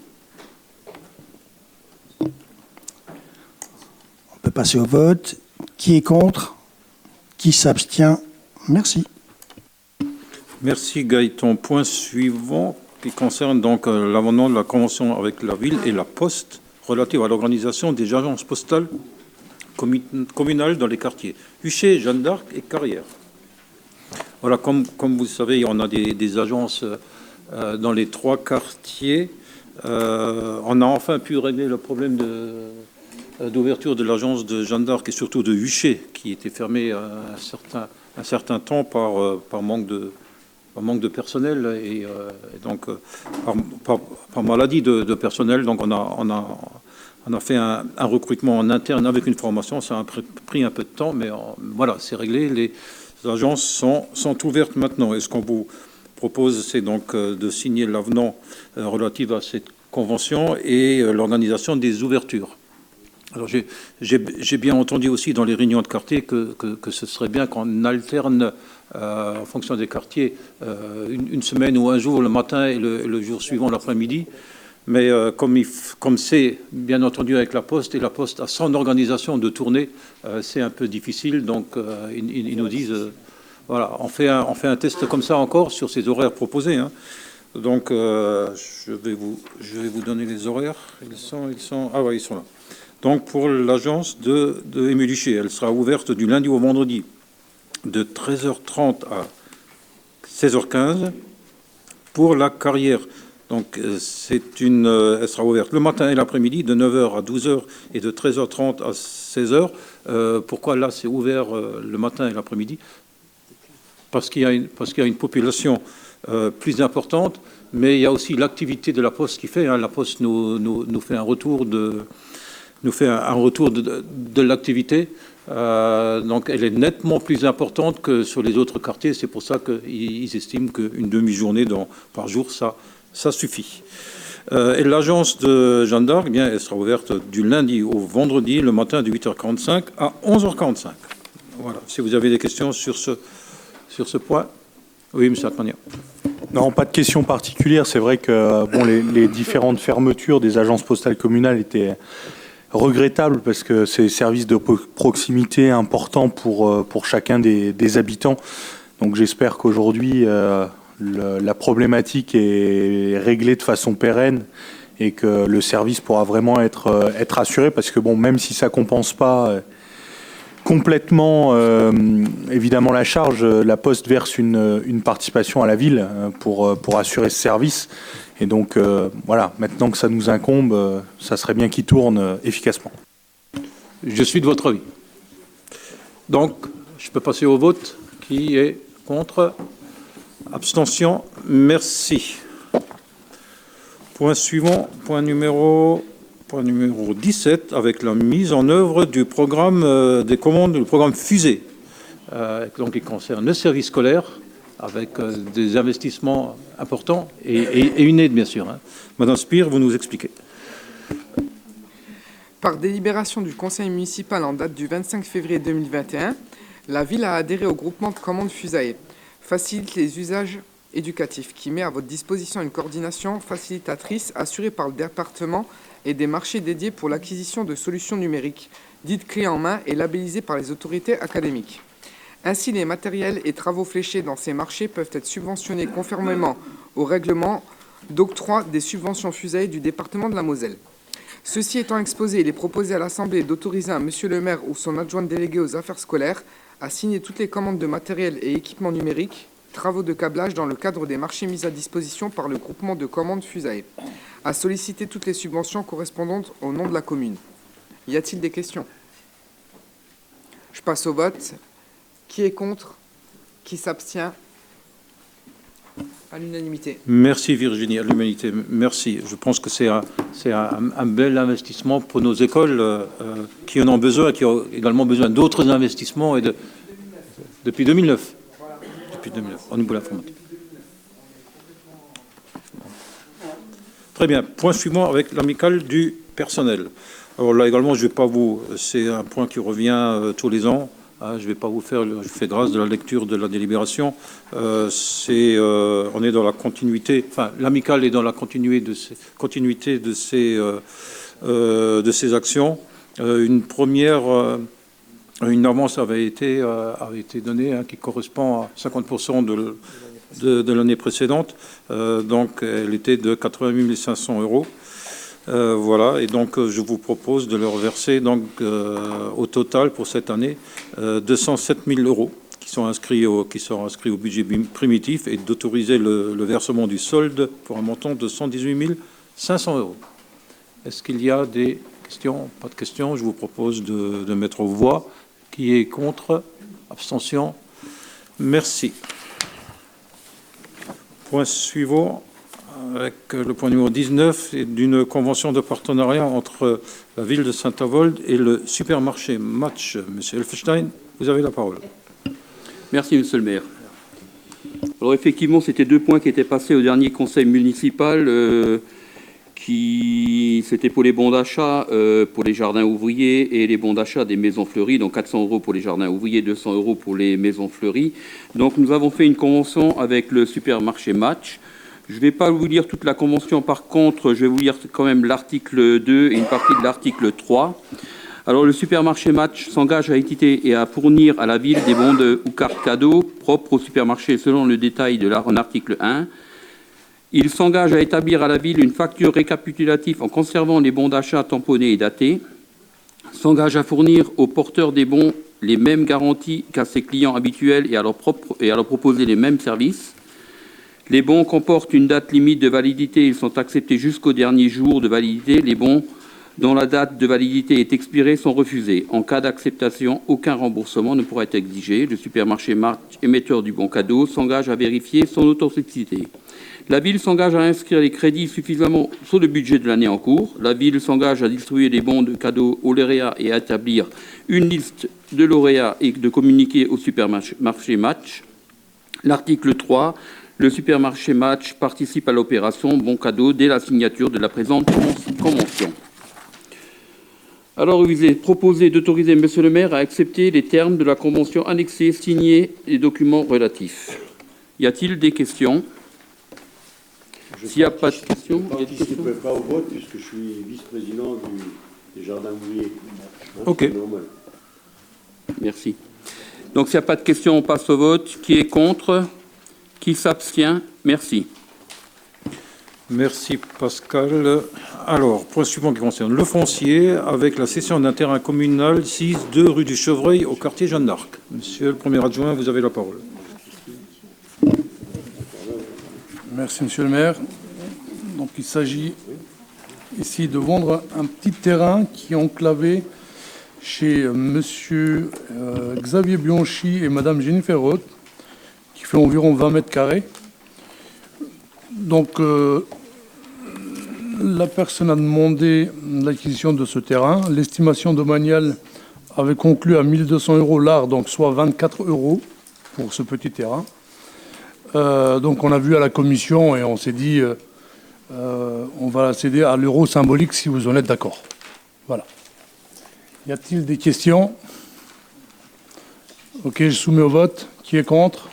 On peut passer au vote. Qui est contre? Qui s'abstient? Merci. Merci Gaëtan. Point suivant qui concerne donc l'amendement de la convention avec la ville et la Poste relative à l'organisation des agences postales communales dans les quartiers Huchet, Jeanne d'Arc et Carrière. Voilà, comme vous le savez, on a des agences dans les 3 quartiers. On a enfin pu régler le problème d'ouverture de l'agence de Jeanne d'Arc et surtout de Huchet, qui était fermée un certain temps par manque de personnel et donc par maladie de personnel. Donc on a fait un recrutement en interne avec une formation. Ça a pris un peu de temps, mais voilà, c'est réglé. Les agences sont ouvertes maintenant. Et ce qu'on vous propose, c'est donc de signer l'avenant relatif à cette convention et l'organisation des ouvertures. Alors j'ai bien entendu aussi dans les réunions de quartier que ce serait bien qu'on alterne en fonction des quartiers une semaine ou un jour le matin et le jour suivant l'après-midi. Mais comme c'est bien entendu avec la Poste, et la Poste a son organisation de tournée, c'est un peu difficile. Donc ils nous disent, voilà, on fait un test comme ça encore sur ces horaires proposés, hein. Donc je vais vous donner les horaires. Ils sont là. Donc pour l'agence de Émile Huchet, elle sera ouverte du lundi au vendredi de 13h30 à 16h15. Pour la Carrière, donc elle sera ouverte le matin et l'après-midi de 9h à 12h et de 13h30 à 16h. Pourquoi là c'est ouvert le matin et l'après-midi? Parce qu'il y a une population plus importante, mais il y a aussi l'activité de la Poste qui fait. La Poste nous fait un retour de l'activité. Donc elle est nettement plus importante que sur les autres quartiers. C'est pour ça qu'ils estiment qu'une demi-journée par jour, ça suffit. Et l'agence de Jeanne d'Arc, bien, elle sera ouverte du lundi au vendredi, le matin de 8h45 à 11h45. Voilà. Si vous avez des questions sur ce point. Oui, M. Atmania. Non, pas de questions particulières. C'est vrai que les différentes fermetures des agences postales communales étaient regrettables parce que c'est des services de proximité importants pour chacun des habitants. Donc j'espère qu'aujourd'hui, la problématique est réglée de façon pérenne et que le service pourra vraiment être assuré, parce que même si ça compense pas complètement évidemment la charge, la Poste verse une participation à la ville pour assurer ce service. Et donc voilà, maintenant que ça nous incombe, ça serait bien qu'il tourne efficacement. Je suis de votre avis. Donc je peux passer au vote. Qui est contre? Abstention. Merci. Point suivant, point numéro 17, avec la mise en œuvre du programme des commandes, le programme Fusée, donc qui concerne le service scolaire, avec des investissements importants et une aide, bien sûr, hein. Madame Spire, vous nous expliquez. Par délibération du conseil municipal en date du 25 février 2021, la ville a adhéré au groupement de commandes Fusae, facilite les usages éducatifs, qui met à votre disposition une coordination facilitatrice assurée par le département et des marchés dédiés pour l'acquisition de solutions numériques, dites clés en main et labellisées par les autorités académiques. Ainsi, les matériels et travaux fléchés dans ces marchés peuvent être subventionnés conformément au règlement d'octroi des subventions Fusae du département de la Moselle. Ceci étant exposé, il est proposé à l'Assemblée d'autoriser un monsieur le maire ou son adjoint délégué aux affaires scolaires à signer toutes les commandes de matériel et équipements numériques, travaux de câblage dans le cadre des marchés mis à disposition par le groupement de commandes Fusae, à solliciter toutes les subventions correspondantes au nom de la commune. Y a-t-il des questions? Je passe au vote. Qui est contre? Qui s'abstient? À l'unanimité. Merci Virginie, à l'humanité. Merci. Je pense que c'est un bel investissement pour nos écoles qui en ont besoin, qui ont également besoin d'autres investissements depuis 2009. Depuis 2009, au niveau de l'informatique. Très bien. Point suivant avec l'amicale du personnel. Alors là également, je vais pas vous. C'est un point qui revient tous les ans. Je ne vais pas vous faire. Je fais grâce de la lecture de la délibération. On est dans la continuité. Enfin, l'amicale est dans la continuité de ces actions. Une avance avait été donnée qui correspond à 50% de l'année précédente. Donc, elle était de 88 500 €. Voilà, et donc je vous propose de leur verser donc, au total pour cette année 207 000 € qui sont inscrits au budget primitif et d'autoriser le versement du solde pour un montant de 118 500 €. Est-ce qu'il y a des questions? Pas de questions. Je vous propose de mettre aux voix. Qui est contre? Abstention? Merci. Point suivant. Avec le point numéro 19, et d'une convention de partenariat entre la ville de Saint-Avold et le supermarché Match. Monsieur Elfenstein, vous avez la parole. Merci, monsieur le maire. Alors effectivement, c'était 2 points qui étaient passés au dernier conseil municipal, c'était pour les bons d'achat pour les jardins ouvriers et les bons d'achat des maisons fleuries, donc 400 € pour les jardins ouvriers, 200 € pour les maisons fleuries. Donc nous avons fait une convention avec le supermarché Match. Je ne vais pas vous lire toute la convention, par contre, je vais vous lire quand même l'article 2 et une partie de l'article 3. Alors, le supermarché Match s'engage à éditer et à fournir à la ville des bons ou cartes cadeaux propres au supermarché selon le détail de l'article 1. Il s'engage à établir à la ville une facture récapitulative en conservant les bons d'achat tamponnés et datés. S'engage à fournir aux porteurs des bons les mêmes garanties qu'à ses clients habituels et à leur proposer les mêmes services. Les bons comportent une date limite de validité. Ils sont acceptés jusqu'au dernier jour de validité. Les bons dont la date de validité est expirée sont refusés. En cas d'acceptation, aucun remboursement ne pourra être exigé. Le supermarché Match, émetteur du bon cadeau, s'engage à vérifier son authenticité. La ville s'engage à inscrire les crédits suffisamment sur le budget de l'année en cours. La ville s'engage à distribuer des bons de cadeaux aux lauréats et à établir une liste de lauréats et de communiquer au supermarché Match. L'article 3. Le supermarché Match participe à l'opération Bon Cadeau dès la signature de la présente convention. Alors, il est proposé d'autoriser monsieur le maire à accepter les termes de la convention annexée, signer les documents relatifs. Y a-t-il des questions? S'il n'y a pas de questions... Je ne participerai pas au vote puisque je suis vice-président des jardins ouvriers. OK. Merci. Donc, s'il n'y a pas de questions, on passe au vote. Qui est contre? Qui s'abstient? Merci. Merci Pascal. Alors, point suivant qui concerne le foncier, avec la cession d'un terrain communal 6-2 rue du Chevreuil au quartier Jeanne d'Arc. Monsieur le premier adjoint, vous avez la parole. Merci, monsieur le maire. Donc, il s'agit ici de vendre un petit terrain qui est enclavé chez monsieur Xavier Bianchi et madame Jennifer Roth, qui fait environ 20 mètres carrés. Donc, la personne a demandé l'acquisition de ce terrain. L'estimation domaniale avait conclu à 1 200 € l'art, donc soit 24 € pour ce petit terrain. Donc, on a vu à la commission et on s'est dit, on va céder à l'euro symbolique si vous en êtes d'accord. Voilà. Y a-t-il des questions? Ok, je soumets au vote. Qui est contre?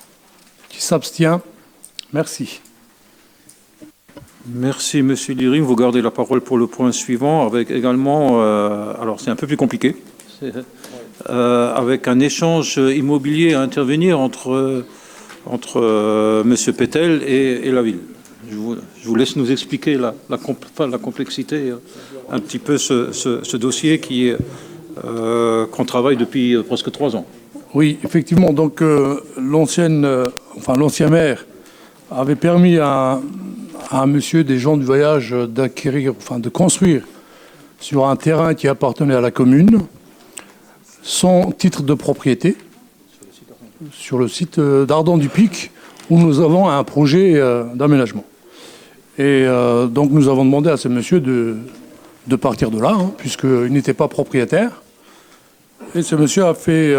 Qui s'abstient? Merci. Merci, monsieur Liring. Vous gardez la parole pour le point suivant, avec également, alors c'est un peu plus compliqué, avec un échange immobilier à intervenir entre monsieur Pétel et la ville. Je vous laisse nous expliquer la complexité, un petit peu ce dossier qu'on travaille depuis presque 3 ans. Oui, effectivement. Donc, l'ancien maire avait permis à un monsieur des gens du voyage de construire sur un terrain qui appartenait à la commune son titre de propriété sur le site d'Ardent du Pic où nous avons un projet d'aménagement. Et donc nous avons demandé à ce monsieur de partir de là, hein, puisqu'il n'était pas propriétaire. Et ce monsieur a fait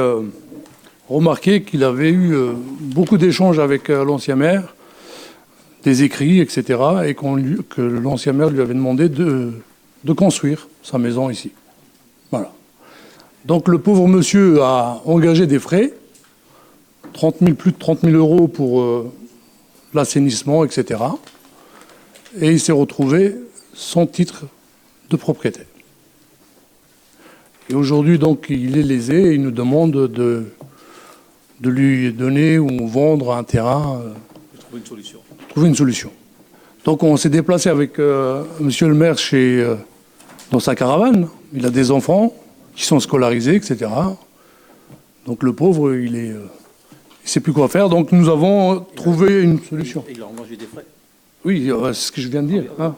remarquer qu'il avait eu beaucoup d'échanges avec l'ancien maire, des écrits, etc., et que l'ancien maire lui avait demandé de construire sa maison ici. Voilà. Donc le pauvre monsieur a engagé des frais, plus de 30 000 euros pour l'assainissement, etc. Et il s'est retrouvé sans titre de propriétaire. Et aujourd'hui, donc, il est lésé et il nous demande de lui donner ou vendre un terrain. Trouver une solution. Trouver une solution. Donc on s'est déplacé avec monsieur le maire dans sa caravane. Il a des enfants qui sont scolarisés, etc. Donc le pauvre, il ne sait plus quoi faire. Donc nous avons trouvé une solution. Et il a engagé des frais. Oui, c'est ce que je viens de dire. Hein.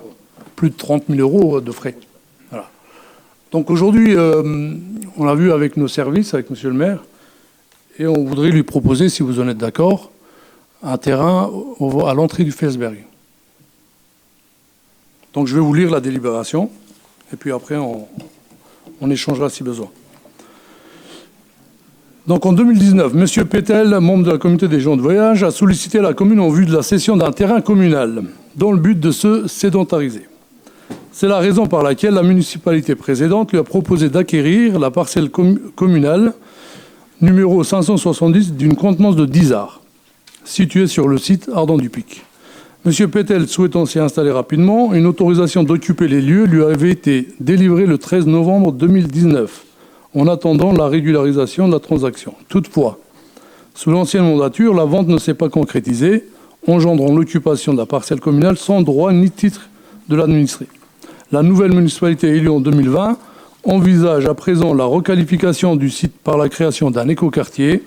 Plus de 30 000 euros de frais. Voilà. Donc aujourd'hui, on a vu avec nos services, avec monsieur le maire, et on voudrait lui proposer, si vous en êtes d'accord, un terrain à l'entrée du Felsberg. Donc je vais vous lire la délibération, et puis après on échangera si besoin. Donc en 2019, M. Pétel, membre de la communauté des gens de voyage, a sollicité la commune en vue de la cession d'un terrain communal, dans le but de se sédentariser. C'est la raison par laquelle la municipalité précédente lui a proposé d'acquérir la parcelle communale numéro 570 d'une contenance de 10 arts, située sur le site Ardent-du-Pic. M. Pétel souhaitant s'y installer rapidement, une autorisation d'occuper les lieux lui avait été délivrée le 13 novembre 2019, en attendant la régularisation de la transaction. Toutefois, sous l'ancienne mandature, la vente ne s'est pas concrétisée, engendrant l'occupation de la parcelle communale sans droit ni titre de l'administré. La nouvelle municipalité élue en 2020 envisage à présent la requalification du site par la création d'un écoquartier.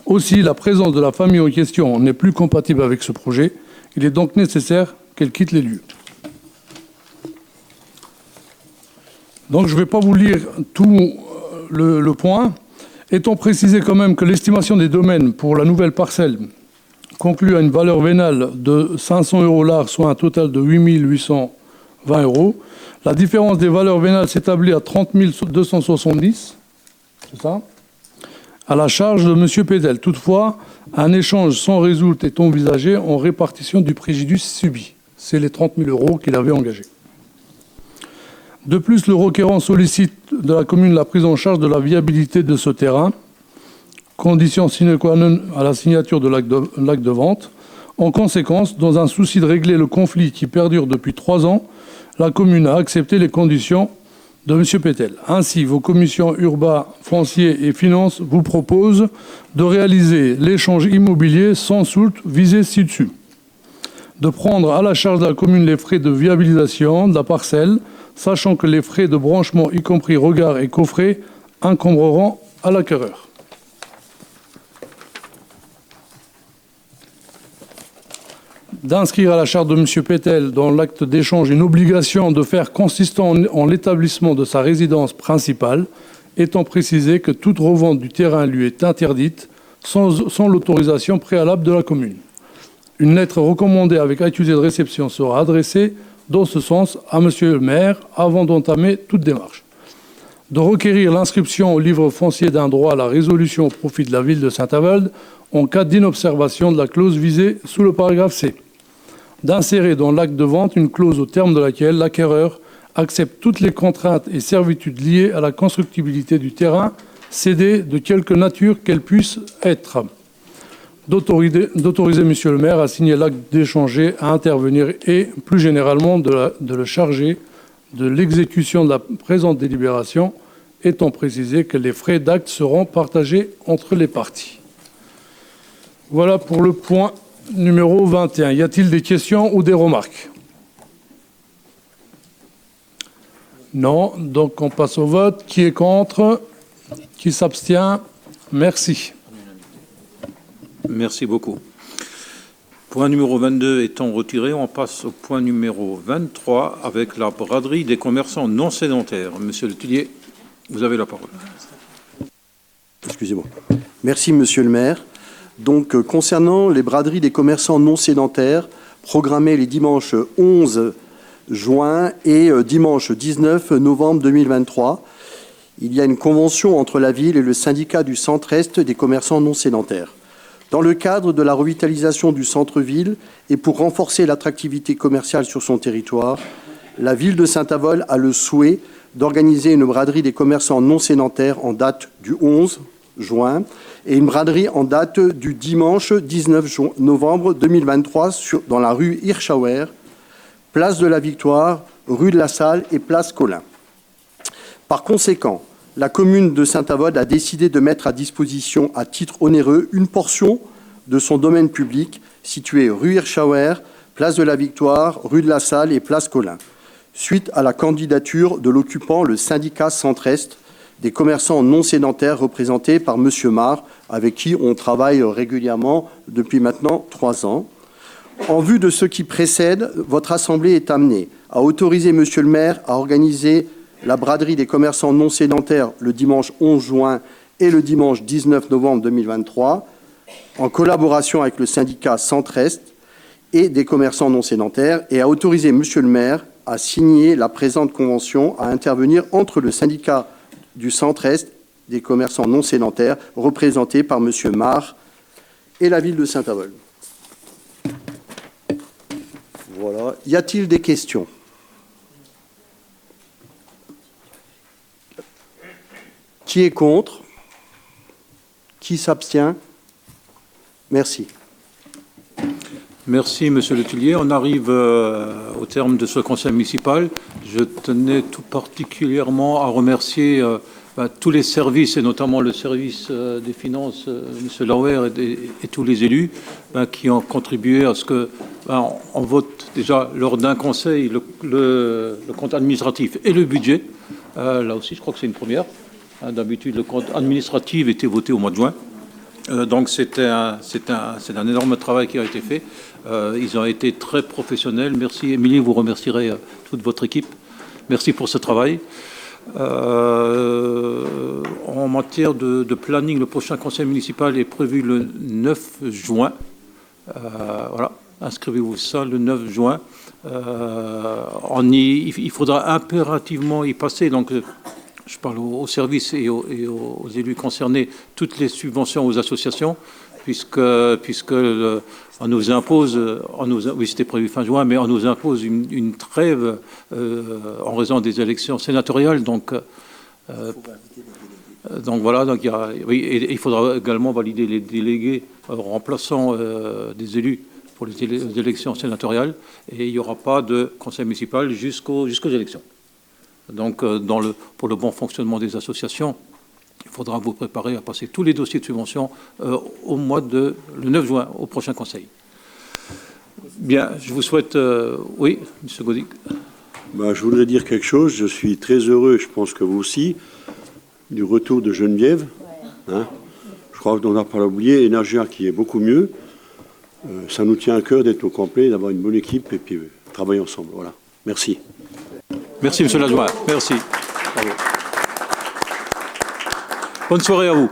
Aussi, la présence de la famille en question n'est plus compatible avec ce projet. Il est donc nécessaire qu'elle quitte les lieux. Donc je ne vais pas vous lire tout le point, étant précisé quand même que l'estimation des domaines pour la nouvelle parcelle conclut à une valeur vénale de 500 € l'art, soit un total de 8 820 €. La différence des valeurs vénales s'établit à 30 270, c'est ça, à la charge de M. Pétel. Toutefois, un échange sans résultat est envisagé en répartition du préjudice subi. C'est les 30 000 € qu'il avait engagés. De plus, le requérant sollicite de la commune la prise en charge de la viabilité de ce terrain, condition sine qua non à la signature de l'acte de vente. En conséquence, dans un souci de régler le conflit qui perdure depuis 3 ans, la commune a accepté les conditions de M. Pétel. Ainsi, vos commissions urbain, foncier et finances vous proposent de réaliser l'échange immobilier sans soult visé ci-dessus, de prendre à la charge de la commune les frais de viabilisation de la parcelle, sachant que les frais de branchement, y compris regard et coffret, incomberont à l'acquéreur. D'inscrire à la charte de M. Pétel dans l'acte d'échange une obligation de faire consistant en l'établissement de sa résidence principale, étant précisé que toute revente du terrain lui est interdite sans l'autorisation préalable de la commune. Une lettre recommandée avec accusé de réception sera adressée dans ce sens à M. le maire avant d'entamer toute démarche. De requérir l'inscription au livre foncier d'un droit à la résolution au profit de la ville de Saint-Avold en cas d'inobservation de la clause visée sous le paragraphe C. D'insérer dans l'acte de vente une clause au terme de laquelle l'acquéreur accepte toutes les contraintes et servitudes liées à la constructibilité du terrain cédé de quelque nature qu'elle puisse être. D'autoriser M. le maire à signer l'acte d'échanger, à intervenir et, plus généralement, de le charger de l'exécution de la présente délibération, étant précisé que les frais d'acte seront partagés entre les parties. Voilà pour le point numéro 21. Y a-t-il des questions ou des remarques? Non. Donc on passe au vote. Qui est contre? Qui s'abstient? Merci. Merci beaucoup. Point numéro 22 étant retiré, on passe au point numéro 23 avec la braderie des commerçants non sédentaires. Monsieur Le Tuillier, vous avez la parole. Excusez-moi. Merci, monsieur le maire. Donc, concernant les braderies des commerçants non sédentaires, programmées les dimanches 11 juin et dimanche 19 novembre 2023, il y a une convention entre la ville et le syndicat du centre-est des commerçants non sédentaires. Dans le cadre de la revitalisation du centre-ville et pour renforcer l'attractivité commerciale sur son territoire, la ville de Saint-Avold a le souhait d'organiser une braderie des commerçants non sédentaires en date du 11 juin et une braderie en date du dimanche 19 novembre 2023 dans la rue Hirschauer, place de la Victoire, rue de la Salle et place Colin. Par conséquent, la commune de Saint-Avold a décidé de mettre à disposition à titre onéreux une portion de son domaine public située rue Hirschauer, place de la Victoire, rue de la Salle et place Colin, suite à la candidature de l'occupant, le syndicat Centre-Est des commerçants non sédentaires représenté par M. Marr, avec qui on travaille régulièrement depuis maintenant 3 ans. En vue de ce qui précède, votre Assemblée est amenée à autoriser M. le maire à organiser la braderie des commerçants non sédentaires le dimanche 11 juin et le dimanche 19 novembre 2023, en collaboration avec le syndicat Centre-Est et des commerçants non sédentaires, et à autoriser M. le maire à signer la présente convention à intervenir entre le syndicat du Centre-Est des commerçants non sédentaires, représenté par M. Marr, et la ville de Saint-Avold. Voilà. Y a-t-il des questions ? Qui est contre? Qui s'abstient? Merci. Merci, Monsieur Le Tillier. On arrive au terme de ce conseil municipal. Je tenais tout particulièrement à remercier tous les services, et notamment le service des finances, M. Lauer, et tous les élus qui ont contribué à ce que on vote déjà lors d'un conseil le compte administratif et le budget. Là aussi, je crois que c'est une première. D'habitude, le compte administratif était voté au mois de juin. Donc c'est un énorme travail qui a été fait. Ils ont été très professionnels. Merci, Émilie, vous remercierez toute votre équipe. Merci pour ce travail. En matière de planning, le prochain conseil municipal est prévu le 9 juin. Voilà, inscrivez-vous ça le 9 juin. Il faudra impérativement y passer. Donc, je parle aux services et aux élus concernés, toutes les subventions aux associations, puisque on nous impose, oui, c'était prévu fin juin, mais on nous impose une trêve en raison des élections sénatoriales. Donc voilà, donc il faudra également valider les délégués remplaçants des élus pour les élections sénatoriales, et il n'y aura pas de conseil municipal jusqu'aux élections. Donc, pour le bon fonctionnement des associations, il faudra vous préparer à passer tous les dossiers de subvention le 9 juin, au prochain conseil. Bien, je vous souhaite... oui, M. Gaudic. Je voudrais dire quelque chose. Je suis très heureux, je pense que vous aussi, du retour de Geneviève. Hein. Je crois qu'on n'a pas oublié, Énergia qui est beaucoup mieux. Ça nous tient à cœur d'être au complet, d'avoir une bonne équipe et puis travailler ensemble. Voilà. Merci. Merci, M. l'adjoint. Merci. Bravo. Bonne soirée à vous.